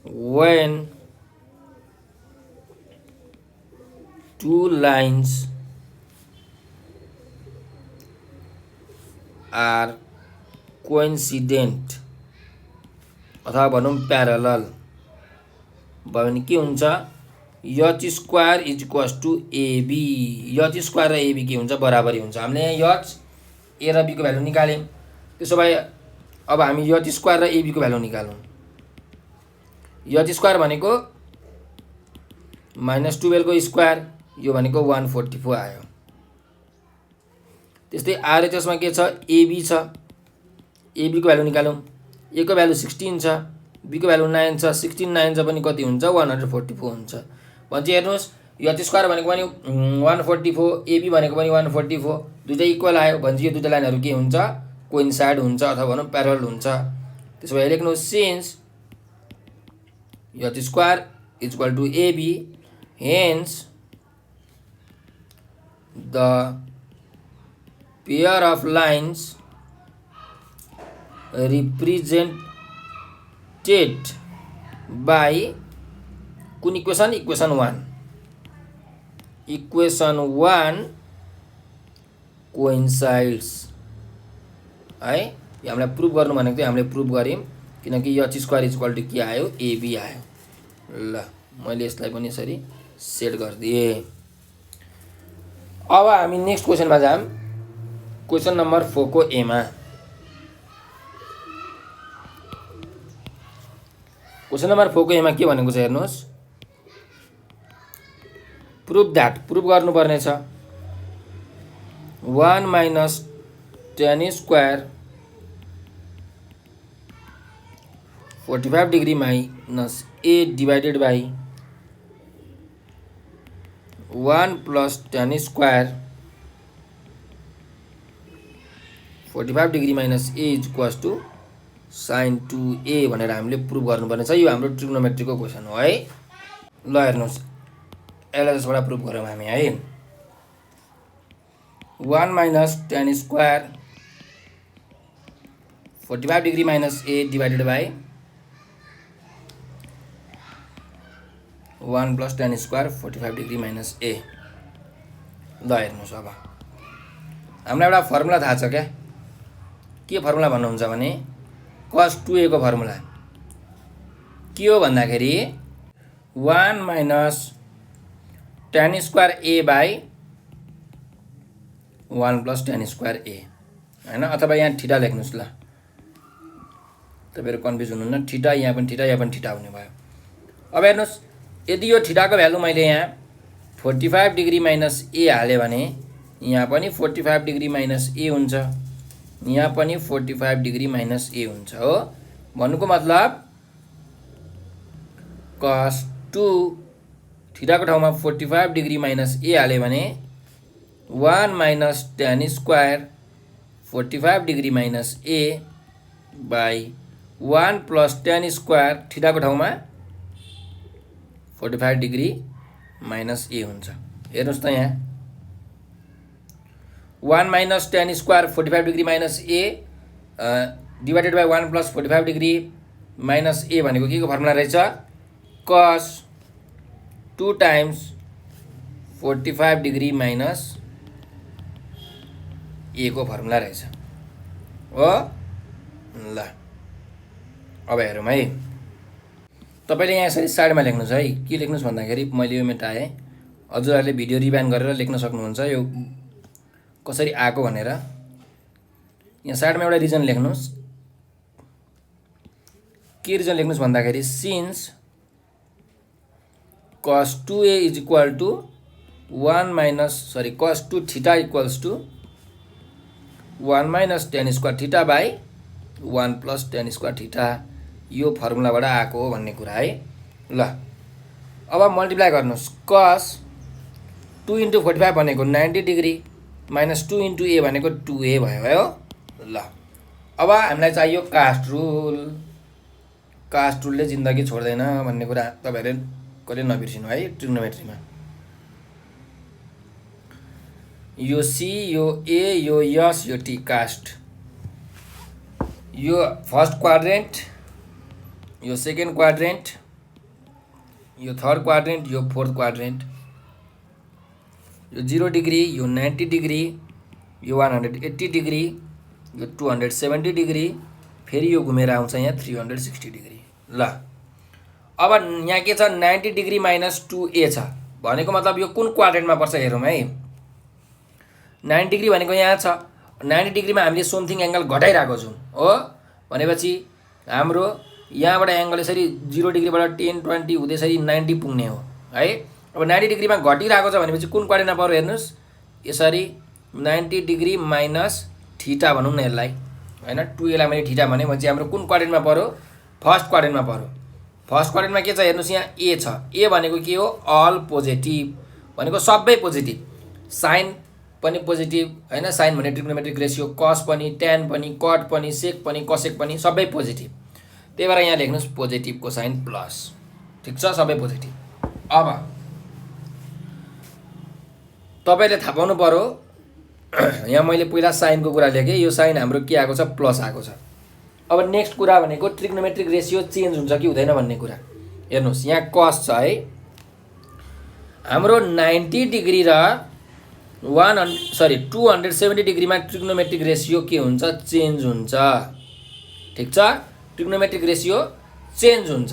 when two lines are coincident अथवा भनौँ प्यारलल भयो भने के हुन्छ, h² is equals to ab। h² र ab के हुन्छ, बराबरी हुन्छ। हामीले यहाँ h a र b को भ्यालु निकाल्यौँ। त्यसो भए अब हामी h² र ab को भ्यालु निकालौँ। h² भनेको माइनस 12 को स्क्वायर, यो भनेको 144 आयो। त्यस्तै RHS मा के छ, ab छ, ab को भ्यालु निकालौँ। a को भ्यालु 16 छ, b को भ्यालु 9 छ, 16 9 छ पनि कति हुन्छ, 144 हुन्छ। भन्छ हेर्नुस्, h² भनेको पनि 144, ab भनेको पनि 144, दुईटै इक्वल आयो। भन्छ यो दुईटा लाइनहरु के हुन्छ, कोइन्साइड हुन्छ अथवा भनौँ प्यारलल हुन्छ। त्यसो भए लेख्नु, since h² is equal to ab, hence the pair of lines represented by कुन इक्वेसन, इक्वेसन 1, इक्वेसन 1 कोइन्साइड्स है। यो हामीलाई प्रुभ गर्नु भनेको थियो, हामीले प्रुभ गऱ्यौँ किनकि h square is equal to के आयो, एबी आयो। ल मैले यसलाई पनि यसरी सेट गरिदिएँ। अब हामी नेक्स्ट क्वेसनमा जाऊँ, क्वेसन नम्बर 4 को एमा। क्वेसन नम्बर 4 को एमा के भनेको छ हेर्नुहोस्, प्रुभ द्याट, प्रुभ गर्नुपर्ने छ 1 minus tan square 45 degree minus a divided by 1 plus tan square 45 degree minus a is equals to sin 2a भनेर हामीले प्रुभ गर्नुपर्ने छ। यो हाम्रो ट्रिग्नोमेट्रीको क्वेसन हो है। ल हेर्नुहोस्, यसलाई जसबाट प्रुभ गरौँ हामी है। 1 minus tan square 45 degree minus a divided by 1 plus tan square 45 degree minus a। ल हेर्नुहोस्, अब हामीलाई एउटा फर्मुला थाहा छ क्या, के फर्मुला भन्नुहुन्छ भने cos 2a को फर्मुला के हो भन्दाखेरि 1 minus tan square a by 1 plus tan square a हैन, अथवा यहाँ थीटा लेख्नुस्। ल तपाईहरु कन्फ्युज हुनुहुन्न, थीटा यहाँ पनि थीटा, यहाँ पनि थीटा हुने भयो। अब हेर्नुस्, यदि यो थीटाको भ्यालु मैले यहाँ 45 डिग्री माइनस a हाले भने यहाँ पनि 45 डिग्री माइनस a हुन्छ, यहाँ पनि 45 डिग्री माइनस a हुन्छ हो। भन्नुको मतलब cos 2 थीटाको ठाउँमा 45 डिग्री माइनस a हाले भने 1 minus tan square 45 degree minus a by 1 plus tan square थीटाको ठाउँमा 45 डिग्री माइनस a हुन्छ। हेर्नुस् त यहाँ 1 minus tan square 45 degree minus a divided by 1 plus 45 degree minus a भनेको के को फर्मुला रहेछ, cos 2 times 45 degree minus a को फर्मुला रहेछ हो। ल अब हेरौँ है, तपाईले यहाँ यसरी साइडमा लेख्नुस् है। के लेख्नुस् भन्दाखेरि मैले यो मेटाएँ, हजुरहरूले भिडियो रिवाइन्ड गरेर लेख्न सक्नुहुन्छ यो कसरी आएको भनेर। यहाँ साइडमा एउटा रिजन लेख्नुस्, के रिजन लेख्नुस् भन्दाखेरि since cos 2a is equal to 1 minus cos 2 theta equals to 1 minus tan square theta by 1 plus tan square theta, यो फर्मुलाबाट आएको हो भन्ने कुरा है। ल अब मल्टिप्लाई गर्नुस्, cos 2 इन्टु 45 भनेको 90 डिग्री माइनस 2 इन्टु a भनेको 2a भयो हो। ल अब हामीलाई चाहियो कास्ट रुल, कास्ट रुलले जिन्दगी छोड्दैन भन्ने कुरा तपाईहरुले कहिले नबिर्सिनु है। ट्रिग्नोमेट्रीमा यो c, यो a, यो s, यो t कास्ट, यो फर्स्ट क्वाड्रेन्ट, यो सेकेन्ड क्वाड्रेन्ट, यो थर्ड क्वाड्रेन्ट, यो फोर्थ क्वाड्रेन्ट, यो 0 डिग्री, यो 90 डिग्री, यो 180 डिग्री, यो 270 डिग्री, फेरि यो घुमेर आउँछ यहाँ 360 डिग्री। ल अब यहाँ के छ, 90 डिग्री माइनस 2a छ भनेको मतलब यो कुन क्वाड्रेन्टमा पर्छ हेरौँ है। 90 डिग्री भनेको यहाँ छ, 90 डिग्रीमा हामीले समथिङ एंगल घटाइरहेको छौँ हो, भनेपछि हाम्रो यहाँबाट एंगल यसरी 0 डिग्रीबाट 10 20 हुँदै यसरी 90 पुग्ने हो है। अब 90 डिग्रीमा घटिरहेको छ भनेपछि कुन क्वाड्रेन्टमा पर्यो हेर्नुस्, यसरी 90 डिग्री माइनस थीटा भनौँ न यसलाई हैन, 2a लाई मैले थीटा भने भनेपछि हाम्रो कुन क्वाड्रेन्टमा पर्यो, फर्स्ट क्वाड्रेन्टमा पर्यो। फर्स्ट क्वाड्रेन्टमा के छ हेर्नुस्, यहाँ a छ, a भनेको के हो, अल पोजिटिभ भनेको सबै पोजिटिभ, साइन पनि पोजिटिभ हैन, साइन भने ट्रिग्नोमेट्रिक रेशियो, कस पनि, ट्यान पनि, कट पनि, सेक पनि, कसेक पनि सबै पोजिटिभ, त्यही भएर यहाँ लेख्नुस् पोजिटिभ कोसाइन प्लस। ठीक छ, सबै पोजिटिभ। अब तपाईले थाहा पाउनु पर्यो, यहाँ मैले पहिला साइनको कुरा लेखेँ, यो साइन हाम्रो के आएको छ, प्लस आएको छ। अब नेक्स्ट कुरा भनेको ट्रिग्नोमेट्रिक रेशियो चेन्ज हुन्छ कि हुँदैन भन्ने कुरा। हेर्नुस् यहाँ कस छ है, हाम्रो 90 डिग्री र 270 डिग्रीमा ट्रिग्नोमेट्रिक रेसियो के हुन्छ चेन्ज हुन्छ ठिक छ ट्रिग्नोमेट्रिक रेसियो चेन्ज हुन्छ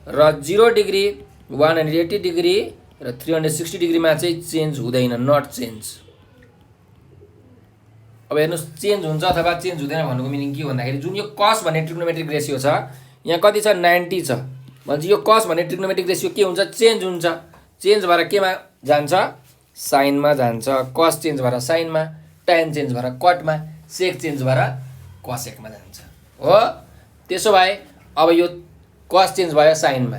र 0 डिग्री 180 डिग्री र 360 डिग्रीमा चाहिँ चेन्ज हुँदैन नट चेन्ज अब हेर्नुहोस् चेन्ज हुन्छ अथवा चेन्ज हुँदैन भन्नुको मिनिङ के भन्दाखेरि जुन यो कस भन्ने ट्रिग्नोमेट्रिक रेसियो छ यहाँ कति छ 90 छ भन्छ यो कस भन्ने ट्रिग्नोमेट्रिक रेसियो के हुन्छ चेन्ज हुन्छ चेन्ज भएर केमा जान्छ साइनमा जान्छ कस चेन्ज भएर साइनमा tan चेन्ज भएर कटमा सेक चेन्ज भएर कसेकमा जान्छ हो त्यसो भए अब यो कस चेन्ज भयो साइनमा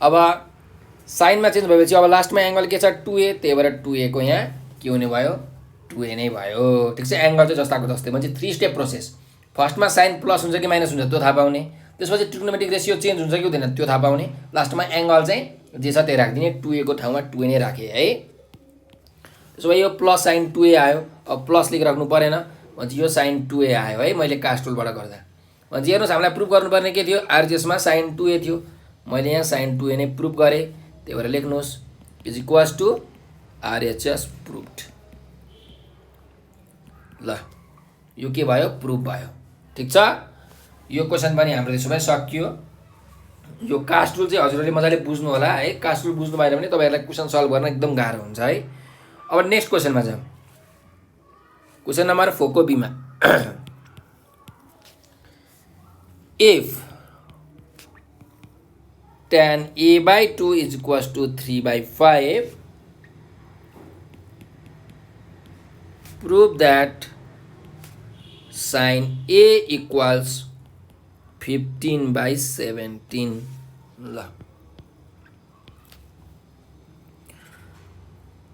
अब साइनमा चेन्ज भएपछि अब लास्टमा एंगल के छ 2a त्यही भएर 2a को यहाँ के हुने भयो 2a नै भयो ठीक छ एंगल चाहिँ जस्ताको जस्तै भन्छ 3 स्टेप प्रोसेस फर्स्टमा साइन प्लस हुन्छ कि माइनस हुन्छ त्यो थाहा पाउने त्यसपछि ट्रिग्नोमेट्रिक रेसियो चेन्ज हुन्छ कि हुँदैन त्यो थाहा पाउने लास्टमा एंगल चाहिँ जे छ त्यही राख्दिने 2a को ठाउँमा 2a नै राखे है त्यसो भए यो प्लस साइन 2a आयो अब प्लस लेखिराख्नु परेन भन्छ यो साइन 2a आयो है मैले कास्ट टुलबाट गर्दा भन्छ हेर्नुहोस् हामीलाई प्रुफ गर्नुपर्ने के थियो आरजेएसमा साइन 2a थियो मैले यहाँ साइन 2a नै प्रुफ गरेँ त्यही भएर लेख्नुहोस् is equals to RHS proved ल यो के भयो प्रुफ भयो ठिक छ यो क्वेसन पनि हाम्रो त्यसो भए सकियो यो कास्ट टुल चाहिँ हजुरहरूले मजाले बुझ्नु होला है कास्ट टुल बुझ्नु भएन भने तपाईहरुलाई क्वेसन सल्भ गर्न एकदम गाह्रो हुन्छ है अब नेक्स्ट क्वेसनमा जाउँ क्वेसन नम्बर 4 को बीमा if tan a by 2 is equals to 3 by 5 prove that sin a equals 15 by 17 ल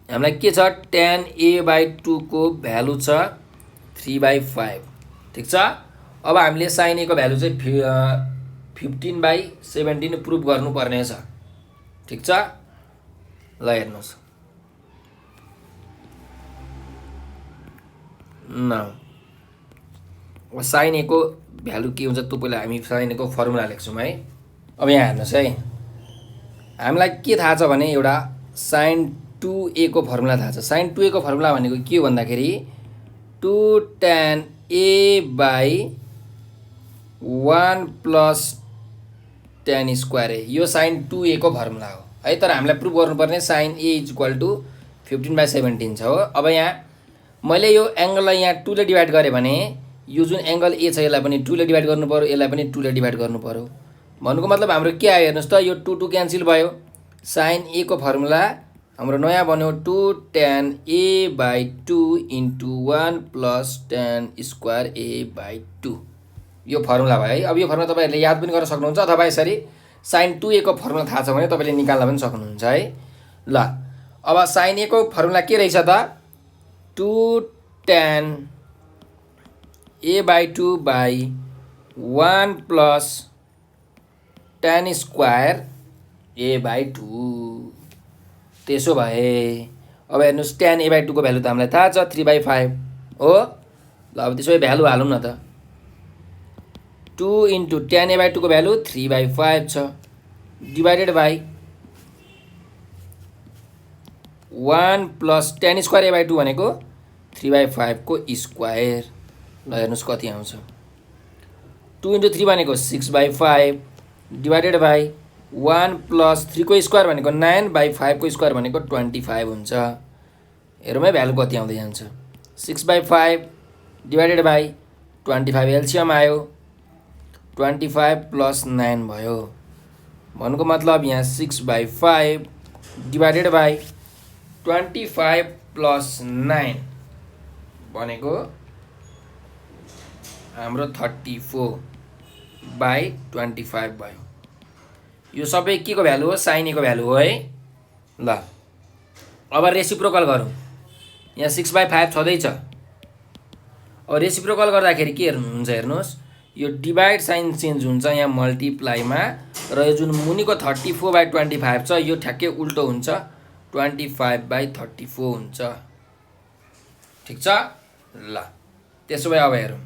हामीलाई के छ tan a by 2 को भ्यालु छ 3 by 5 ठीक छ अब हामीले sin a को भ्यालु चाहिँ 15 by 17 प्रुफ गर्नुपर्ने छ ठीक छ ल हेर्नुस् न अब sin a को भ्यालु के हुन्छ त्यो पहिला हामी sin a को फर्मुला लेख्छौं है अब यहाँ हेर्नुस् है हामीलाई के थाहा छ भने एउटा sin 2a को फर्मुला थाहा छ sin 2a को फर्मुला भनेको के हो भन्दाखेरि 2 tan a by 1 plus tan square a यो sin 2a को फर्मुला हो है तर हामीलाई प्रुफ गर्नुपर्ने sin a is equal to 15 by 17 छ हो अब यहाँ मैले यो एंगललाई यहाँ 2 ले डिवाइड गरे भने यो जुन एंगल a छ यसलाई पनि 2 ले डिवाइड गर्नु पर्यो यसलाई पनि 2 ले डिवाइड गर्नु पर्यो भन्नुको मतलब हाम्रो के आयो हेर्नुस् त यो 2 2 क्यान्सल भयो sin a को फर्मुला हाम्रो नयाँ बन्यो 2 tan a by 2 into 1 plus tan square a by 2 यो फर्मुला भयो है अब यो फर्मुला तपाईहरुले याद पनि गर्न सक्नुहुन्छ अथवा यसरी sin 2a को फर्मुला थाहा छ भने तपाईले निकाल्न पनि सक्नुहुन्छ है ल अब sin a को फर्मुला के रहेछ त 2 tan a by 2 by 1 plus tan square a by 2 त्यसो भए अब हेर्नुस् tan a by 2 को भ्यालु त हामीलाई थाहा छ 3 by 5 हो ल अब त्यसो भए भ्यालु हालौं न त 2 into tan a by 2 को भ्यालु 3 by 5 छ divided by 1 plus tan square a by 2 भनेको 3 by 5 को स्क्वायर ल हेर्नुस् कति आउँछ 2 into 3 भनेको 6 by 5 डिवाइडेड बाइ 1 plus 3 को स्क्वायर भनेको 9 by 5 को स्क्वायर भनेको 25 हुन्छ हेरौँ है भ्यालु कति आउँदै जान्छ 6 by 5 डिवाइडेड बाइ 25 एलसीएम आयो 25 plus 9 भयो भन्नुको मतलब यहाँ 6 by 5 डिवाइडेड बाइ 25 plus 9 भनेको हाम्रो 34 by 25 भयो यो सबै के को भ्यालु हो sin a को भ्यालु हो है ल अब रेसिप्रोकल गरौँ यहाँ 6 by 5 छदै छ अब रेसिप्रोकल गर्दाखेरि के हुन्छ हेर्नुस् यो डिवाइड साइन चेन्ज हुन्छ यहाँ मल्टिप्लाईमा र यो जुन मुनिको 34 by 25 छ यो ठ्याक्कै उल्टो हुन्छ 25 by 34 हुन्छ ठीक छ ल त्यसो भए अब हेरौँ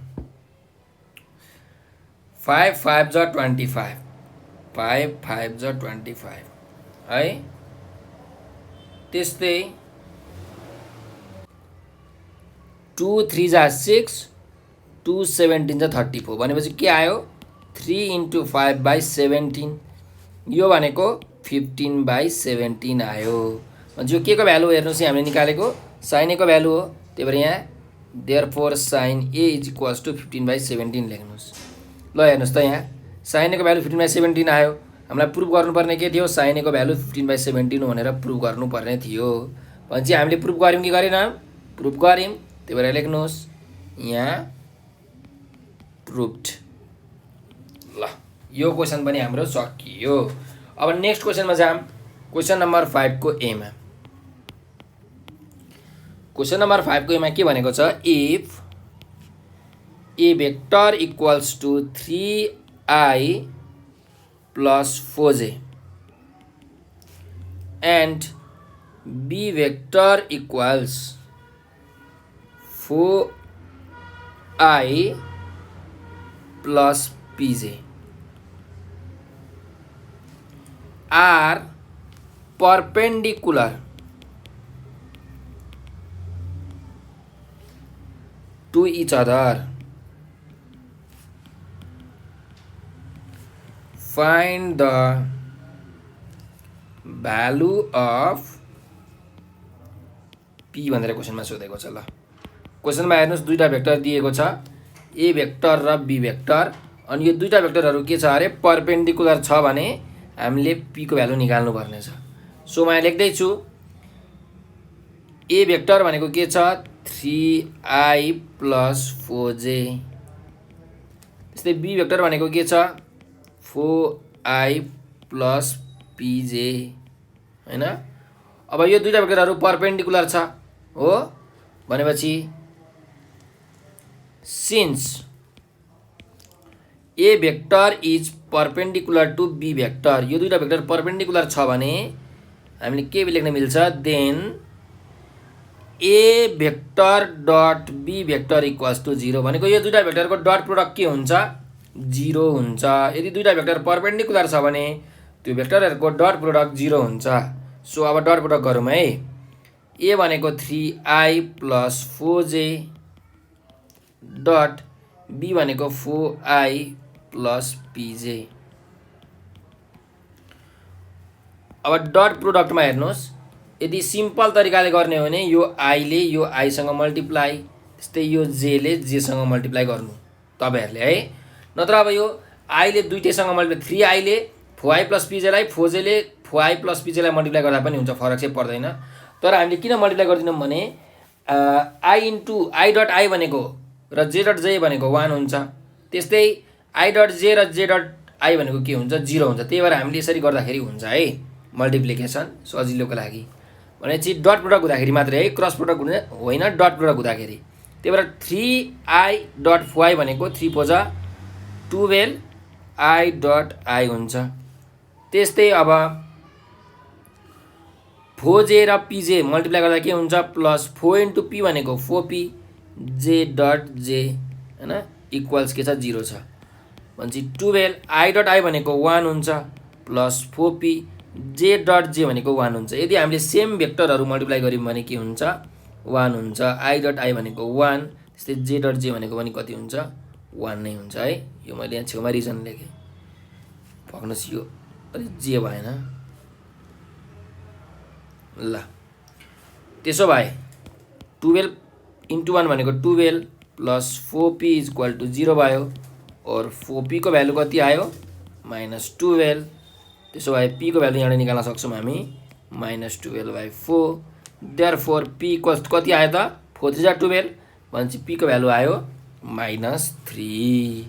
5 5 जा 25 5 5 जा 25 है त्यस्तै 2 3 जा 6, 2 17 जा 34 भनेपछि के आयो 3 × 5/17 यो भनेको 15/17 आयो। यो के को भ्यालु हेर्नुहोस् हामीले निकालेको sin a को भ्यालु हो, त्यही भएर यहाँ देयरफोर sin a = 15/17 लेख्नुहोस्। ल हेर्नुहोस् त यहाँ sin a को भ्यालु 15/17 आयो। हामीलाई प्रुभ गर्नुपर्ने के थियो sin a को भ्यालु 15/17 हो भनेर प्रुभ गर्नुपर्ने थियो। भनेपछि हामीले प्रुभ गर्यौँ कि गरेनौँ? प्रुभ गर्यौँ, त्यही भएर लेख्नुहोस् यहाँ प्रुभड। ल यो क्वेसन पनि हाम्रो सकियो। अब नेक्स्ट क्वेसनमा जाम। क्वेसन नम्बर 5 को ए मा। क्वेसन नम्बर 5 को ए मा के भनेको छ if a vector equals to 3i plus 4j and b vector equals 4i plus pj are perpendicular to each other. Find the value of p भनेर क्वेसनमा सोधेको छ। ल क्वेसनमा हेर्नुहोस् दुईटा भेक्टर दिएको छ ए भेक्टर र बी भेक्टर, अनि यो दुईटा भेक्टरहरू के छ अरे परपेन्डिकुलर छ भने हामीले p को भ्यालु निकाल्नु पर्ने छ। सो म यहाँ लेख्दैछु ए भेक्टर भनेको के छ 3i plus 4j, त्यस्तै बी भेक्टर भनेको के छ 4i plus pj हैन। अब यो दुईटा भेक्टरहरू परपेन्डिकुलर छ हो भनेपछि since a vector is perpendicular to B vector, यो दुईटा भेक्टर परपेन्डिकुलर छ भने हामीले के लेख्न मिल्छ then a vector dot B vector equals to 0 भनेको यो दुईटा भेक्टरको डट प्रोडक्ट के हुन्छ 0 हुन्छ। यदि दुईटा भेक्टर परपेन्डिकुलर छ भने त्यो भेक्टरहरूको डट प्रोडक्ट 0 हुन्छ। सो अब डट प्रोडक्ट गरौँ है। ए भनेको 3i plus 4j dot B भनेको 4i plus pj। अब डट प्रोडक्टमा हेर्नुहोस् यदि सिम्पल तरिकाले गर्ने हो भने यो आईले यो आईसँग मल्टिप्लाई, त्यस्तै यो जेले जेसँग मल्टिप्लाई गर्नु तपाईहरुले है। नत्र अब यो आईले दुईटैसँग मल्टिप्लाई 3i ले 4i plus pj लाई 4j ले 4i plus pj लाई मल्टिप्लाई गर्दा पनि हुन्छ, फरक चाहिँ पर्दैन। तर हामीले किन मल्टिप्लाई गर्दिनौं भने i into i dot i भनेको र j डट j भनेको 1 हुन्छ, त्यस्तै i डट j र j डट i भनेको के हुन्छ 0 हुन्छ। त्यही भएर हामीले यसरी गर्दाखेरि हुन्छ है मल्टिप्लिकेसन सजिलोको लागि। भनेपछि डट प्रोडक्ट हुँदाखेरि मात्रै है, क्रस प्रोडक्ट होइन, डट प्रोडक्ट हुँदाखेरि। त्यही भएर 3i डट 4i भनेको 3 4 जा 12 i डट i हुन्छ। त्यस्तै अब 4j र pj मल्टिप्लाई गर्दा के हुन्छ प्लस 4 into p भनेको 4p j डट j हैन इक्वल्स के छ 0 छ। भनेपछि 12 i डट i भनेको 1 हुन्छ plus 4p j dot j भनेको 1 हुन्छ। यदि हामीले सेम भेक्टरहरू मल्टिप्लाई गर्यौं भने के हुन्छ 1 हुन्छ। i डट i भनेको 1, त्यस्तै j डट j भनेको पनि कति हुन्छ 1 नै हुन्छ है। यो मैले यहाँ छेउमा रिजन लेखेँ, भग्नुहोस् यो अलि जे भएन। ल त्यसो भए 12 into 1 भनेको 12 plus 4p is equal to 0 भयो, और 4p को भ्यालु कति आयो -12। त्यसो भए p को भ्यालु यहाँबाट निकाल्न सक्छौं हामी -12/4। देयरफोर p इक्वल्स कति आयो त 4 3 जा 12 भनेपछि p को भ्यालु आयो -3।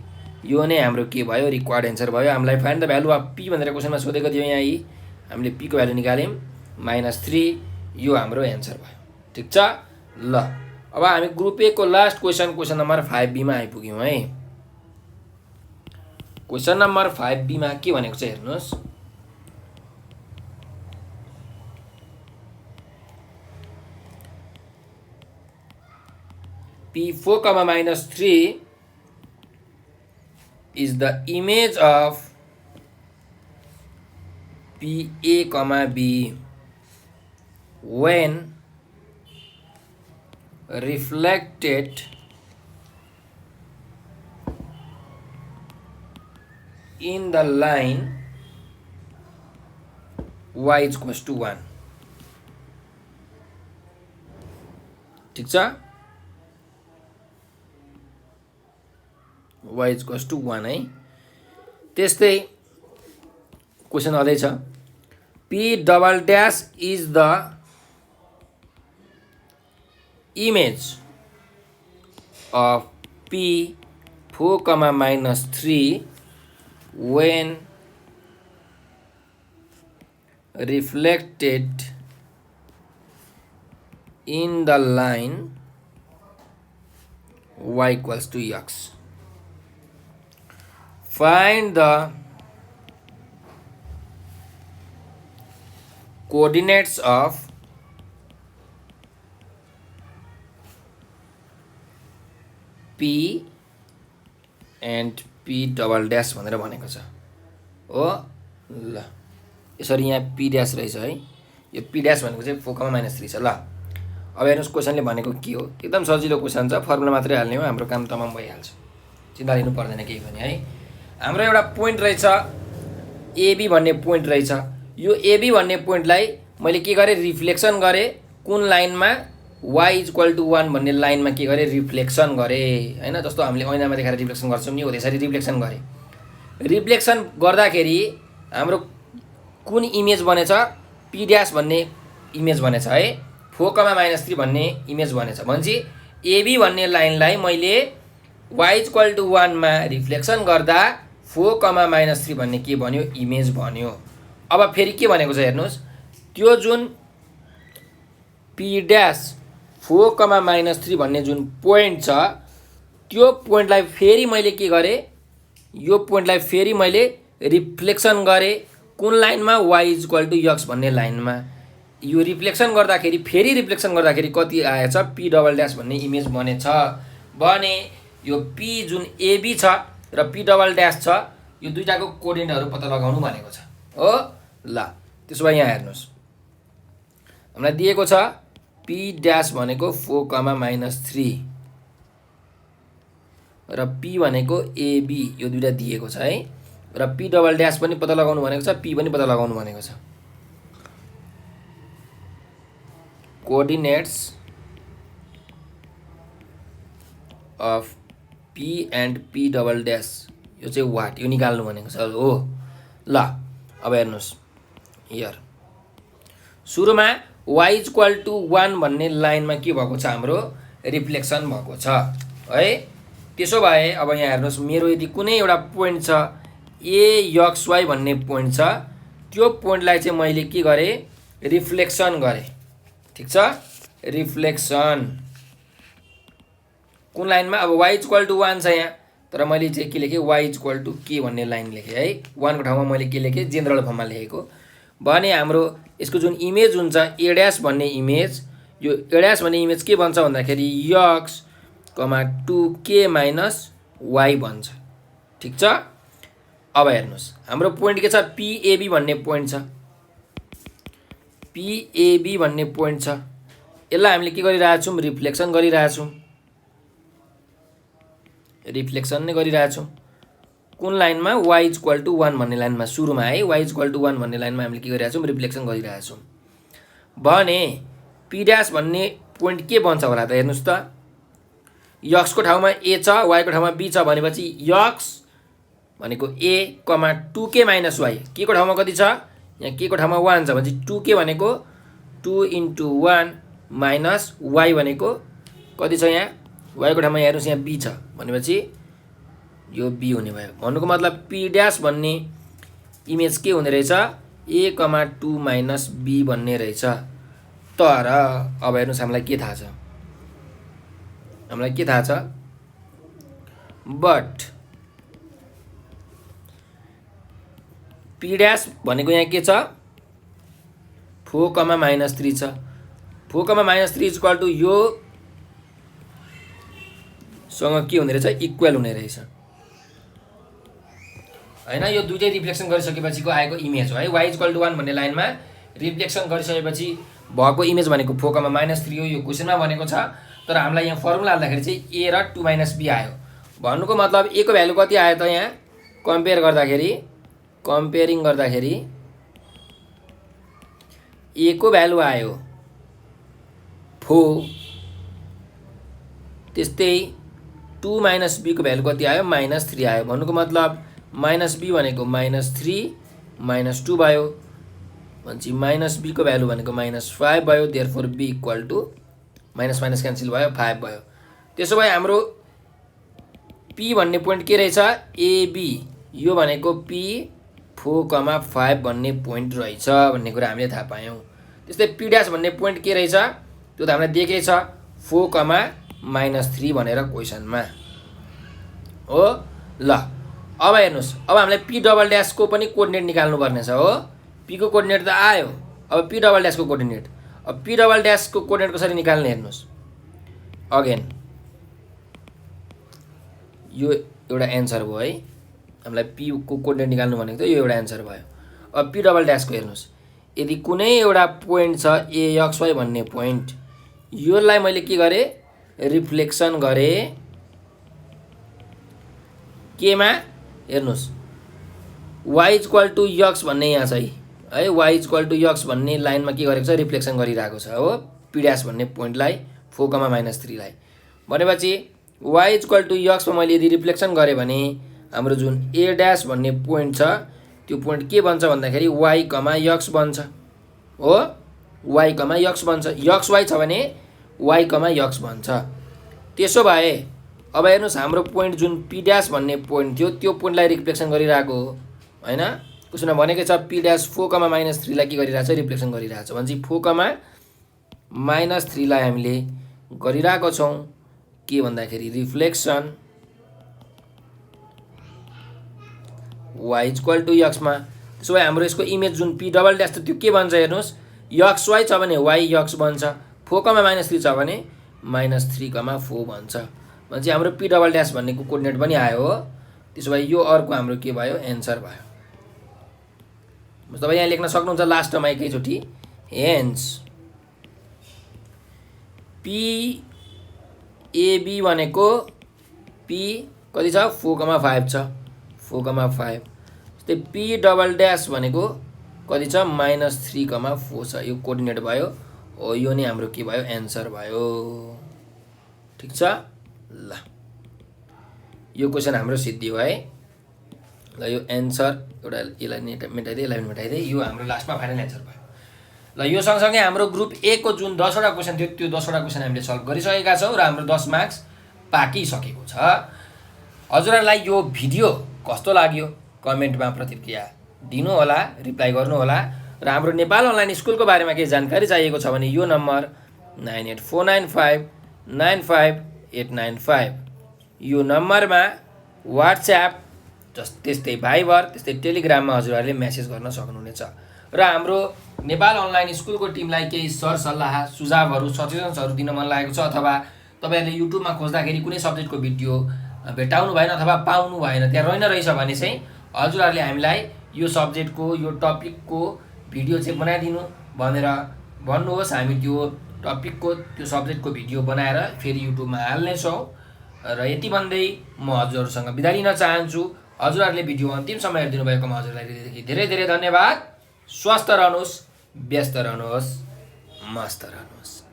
यो नै हाम्रो के भयो रिक्वायर्ड आन्सर भयो। हामीलाई find the value of p भनेर क्वेशनमा सोधेको थियो यहाँ यी हामीले p को भ्यालु निकाल्यौं -3। यो हाम्रो आन्सर भयो। ठीक छ। ल अब हामी ग्रुप ए को लास्ट क्वेशन नम्बर 5b मा आइपुग्यौं है। क्वेशन नम्बर 5b मा के भनेको छ हेर्नुस्। p4, -3 is the image of pa, b when reflected in the line y is equals to 1. ठिक छ, y is equals to 1 है। त्यस्तै क्वेसन अझै छ, p double dash is the image of p 4,-3 when reflected in the line y equals to x. Find the coordinates of p and p double dash भनेर भनेको छ हो। ल यसरी यहाँ p ड्यास रहेछ है, यो p ड्यास भनेको चाहिँ 4,-3 छ। ल अब हेर्नुहोस् क्वेसनले भनेको के हो, एकदम सजिलो क्वेसन छ, फर्मुला मात्रै हाल्ने हो, हाम्रो काम तमाम भइहाल्छ, चिन्ता लिनु पर्दैन केही पनि है। हाम्रो एउटा पोइन्ट रहेछ एबी भन्ने पोइन्ट रहेछ, यो एबी भन्ने पोइन्टलाई मैले के गरेँ, रिफ्लेक्सन गरेँ कुन लाइनमा, y इज इक्वल टु 1 भन्ने लाइनमा के गरेँ, रिफ्लेक्सन गरेँ हैन। जस्तो हामीले ऐनामा देखाएर रिफ्लेक्सन गर्छौँ नि, हो त्यसरी रिफ्लेक्सन गरेँ। रिफ्लेक्सन गर्दाखेरि हाम्रो कुन इमेज बनेछ, p ड्यास भन्ने इमेज बनेछ है, 4,-3 भन्ने इमेज बनेछ भनेपछि एबी भन्ने लाइनलाई मैले y इज इक्वल टु 1 मा रिफ्लेक्सन गर्दा 4,-3 भन्ने के बन्यो, इमेज बन्यो। अब फेरि के भनेको छ हेर्नुहोस्, त्यो जुन p ड्यास 4,-3 भन्ने जुन पोइन्ट छ, त्यो पोइन्टलाई फेरि मैले के गरेँ, यो पोइन्टलाई फेरि मैले रिफ्लेक्सन गरेँ कुन लाइनमा, y is equal to x भन्ने लाइनमा। यो रिफ्लेक्सन गर्दाखेरि फेरि रिफ्लेक्सन गर्दाखेरि कति आएछ, p डबल ड्यास भन्ने इमेज बनेछ भने यो p जुन एबी छ र p डबल ड्यास छ, यो दुईटाको कोअर्डिनेटहरु पत्ता लगाउनु भनेको छ हो। ल त्यसो भए यहाँ हेर्नुहोस्, हामीलाई दिएको छ p ड्यास भनेको 4,-3 र p भनेको एबी, यो दुईटा दिएको छ है, र p डबल ड्यास पनि पत्ता लगाउनु भनेको छ, p पनि पत्ता लगाउनु भनेको छ। Coordinates of p and p double dash, यो चाहिँ वाट, यो निकाल्नु भनेको छ हो। ल अब हेर्नुहोस् हियर, सुरुमा y इज इक्वल टु 1 भन्ने लाइनमा के भएको छ, हाम्रो रिफ्लेक्सन भएको छ है। त्यसो भए अब यहाँ हेर्नुहोस्, मेरो यदि कुनै एउटा पोइन्ट छ axy भन्ने पोइन्ट छ, त्यो पोइन्टलाई चाहिँ मैले के गरेँ, रिफ्लेक्सन गरेँ। ठिक छ, रिफ्लेक्सन कुन लाइनमा, अब y इज इक्वल टु 1 छ यहाँ, तर मैले चाहिँ के लेखेँ, y इज इक्वल टु के भन्ने लाइन लेखेँ है। 1 को ठाउँमा मैले के लेखेँ, जेनरल फर्ममा लेखेको भने हाम्रो यसको जुन इमेज हुन्छ a ड्यास भन्ने इमेज, यो a ड्यास भन्ने इमेज के बन्छ भन्दाखेरि x, 2k माइनस y बन्छ। ठिक छ, अब हेर्नुहोस् हाम्रो पोइन्ट के छ, PAB भन्ने पोइन्ट छ, PAB भन्ने पोइन्ट छ, यसलाई हामीले के गरिरहेछौँ, रिफ्लेक्सन गरिरहेछौँ, रिफ्लेक्सन नै गरिरहेछौँ कुन लाइनमा, y इज इक्वल टु 1 भन्ने लाइनमा, सुरुमा है y इज इक्वल टु 1 भन्ने लाइनमा हामीले के गरिरहेछौँ, रिफ्लेक्सन गरिरहेछौँ भने p ड्यास भन्ने पोइन्ट के बन्छ होला त हेर्नुहोस् त, x को ठाउँमा a छ, y को ठाउँमा b छ भनेपछि x भनेको a, 2k माइनस y, के को ठाउँमा कति छ, यहाँ के को ठाउँमा 1 छ भनेपछि 2k भनेको 2 इन्टु 1 माइनस y भनेको कति छ, यहाँ y को ठाउँमा हेर्नुहोस् यहाँ b छ भनेपछि यो b हुने भयो। भन्नुको मतलब p ड्यास भन्ने इमेज के हुने रहेछ, a, 2 माइनस b भन्ने रहेछ। तर अब हेर्नुहोस् हामीलाई के थाहा छ, हामीलाई के थाहा छ, बट p ड्यास भनेको यहाँ के छ, 4,-3 छ, 4,-3 इज इक्वल टु यो सँग के हुने रहेछ, इक्वल हुने रहेछ हैन। यो दुईटै रिफ्लेक्सन गरिसकेपछिको आएको इमेज हो है, y इज इक्वल टु 1 भन्ने लाइनमा रिफ्लेक्सन गरिसकेपछि भएको इमेज भनेको 4,-3 हो, यो क्वेसनमा भनेको छ। तर हामीलाई यहाँ फर्मुला हाल्दाखेरि चाहिँ ए र 2 - b आयो। भन्नुको मतलब ए को भ्यालु कति आयो त यहाँ कम्पेयरिङ गर्दाखेरि ए को भ्यालु आयो 4, त्यस्तै 2 - b को भ्यालु कति आयो -3 आयो। भन्नुको मतलब -b भनेको -3 -2 भयो, भनेपछि -b को भ्यालु भनेको -5 भयो। Therefore b equal to minus minus cancel भयो 5 भयो। त्यसो भए हाम्रो p भन्ने पोइन्ट के रहेछ एबी, यो भनेको p 4,5 भन्ने पोइन्ट रहेछ भन्ने कुरा हामीले थाहा पायौँ। त्यस्तै p ड्यास भन्ने पोइन्ट के रहेछ त्यो त हामीले देखेकै छ 4,-3 भनेर क्वेसनमा हो। ल अब हेर्नुस्, अब हामीलाई p डबल ड्यास को पनि कोअर्डिनेट निकाल्नु पर्ने छ हो। p को कोअर्डिनेट त आयो, अब p डबल ड्यास को कोअर्डिनेट, अब p डबल ड्यास को कोअर्डिनेट कसरी निकाल्ने हेर्नुस्। अगेन यो एउटा एन्सर भयो है, हामीलाई p को कोअर्डिनेट निकाल्नु भनेको त यो एउटा एन्सर भयो। अब p डबल ड्यास को हेर्नुस्, यदि कुनै एउटा पोइन्ट छ axy भन्ने पोइन्ट, योलाई मैले के गरे रिफ्लेक्सन गरे केमा हेर्नुस् y इक्वल टु x भन्ने यहाँ छ है, y इक्वल टु x भन्ने लाइनमा के गरेको छ रिफ्लेक्सन गरिरहेको छ हो p ड्यास भन्ने पोइन्टलाई 4,-3 लाई। भनेपछि y इक्वल टु x मा मैले यदि रिफ्लेक्सन गरेँ भने हाम्रो जुन a ड्यास भन्ने पोइन्ट छ त्यो पोइन्ट के बन्छ भन्दाखेरि y, x बन्छ हो। y, x बन्छ, xy छ भने y, x बन्छ। त्यसो भए अब हेर्नुस् हाम्रो पोइन्ट जुन p ड्यास भन्ने पोइन्ट थियो त्यो पोइन्टलाई रिफ्लेक्सन गरिरहेको हो हैन। उसमा भनेकै छ p ड्यास 4,-3 लाई के गरिरहेछ रिफ्लेक्सन गरिरहेछ, भनेपछि 4,-3 लाई हामीले गरिरहेको छौं के भन्दाखेरि reflection y equal to x मा। त्यसो भए हाम्रो यसको इमेज जुन p डबल ड्यास त्यो के बन्छ हेर्नुस्, xy छ भने y, x बन्छ, 4,-3 छ भने -3,4 बन्छ, भनेपछि हाम्रो p डबल ड्यास भन्नेको कोअर्डिनेट पनि आयो हो। त्यसो भए यो अर्को हाम्रो के भयो एन्सर भयो। तपाईं यहाँ लेख्न सक्नुहुन्छ लास्टमा एकैचोटी, हेन्स p AB भनेको p कति छ 4,5 छ, 4,5। त्यस्तै p डबल ड्यास भनेको कति छ -3,4 छ, यो कोअर्डिनेट भयो हो। यो नै हाम्रो के भयो एन्सर भयो। ठीक छ। ल यो क्वेसन हाम्रो सिद्धियो है। ल यो एन्सर एउटा यसलाई मेटाइदिए, यसलाई मेटाइदिए, यो हाम्रो लास्टमा फाइनल एन्सर भयो। ल यो सँगसँगै हाम्रो ग्रुप ए को जुन 10 वटा क्वेसन थियो त्यो 10 वटा क्वेसन हामीले सल्भ गरिसकेका छौँ र हाम्रो 10 मार्क्स पाकिसकेको छ। हजुरहरूलाई यो भिडियो कस्तो लाग्यो कमेन्टमा प्रतिक्रिया दिनु होला, रिप्लाई गर्नु होला। र हाम्रो नेपाल अनलाइन स्कुलको बारेमा केही जानकारी चाहिएको छ भने यो नम्बर 9849595895 यो नम्बरमा व्हाट्सएप त्यस्तै भाइबर त्यस्तै टेलिग्राममा हजुरहरूले मेसेज गर्न सक्नुहुनेछ। र हाम्रो नेपाल अनलाइन स्कुलको टिमलाई केही सरसल्लाह सुझावहरू सजेसन्सहरू दिन मन लागेको छ अथवा तपाईहरुले युट्युबमा खोज्दाखेरि कुनै सब्जेक्टको भिडियो भेटाउनु भएन अथवा पाउनु भएन, त्यहाँ रहेन रहेछ भने चाहिँ हजुरहरूले हामीलाई यो सब्जेक्टको यो टपिकको भिडियो चाहिँ बनाइदिनु भनेर भन्नुहोस्। हामी त्यो टपिकको त्यो सब्जेक्टको भिडियो बनाएर फेरि युट्युबमा हाल्नेछौँ। र यति भन्दै म हजुरहरूसँग बिदा लिन चाहन्छु। हजुरहरूले भिडियो अन्तिमसम्म हेरिदिनु भएकोमा हजुरलाई धेरै धेरै धन्यवाद। स्वस्थ रहनुहोस्, व्यस्त रहनुहोस्, मस्त रहनुहोस्।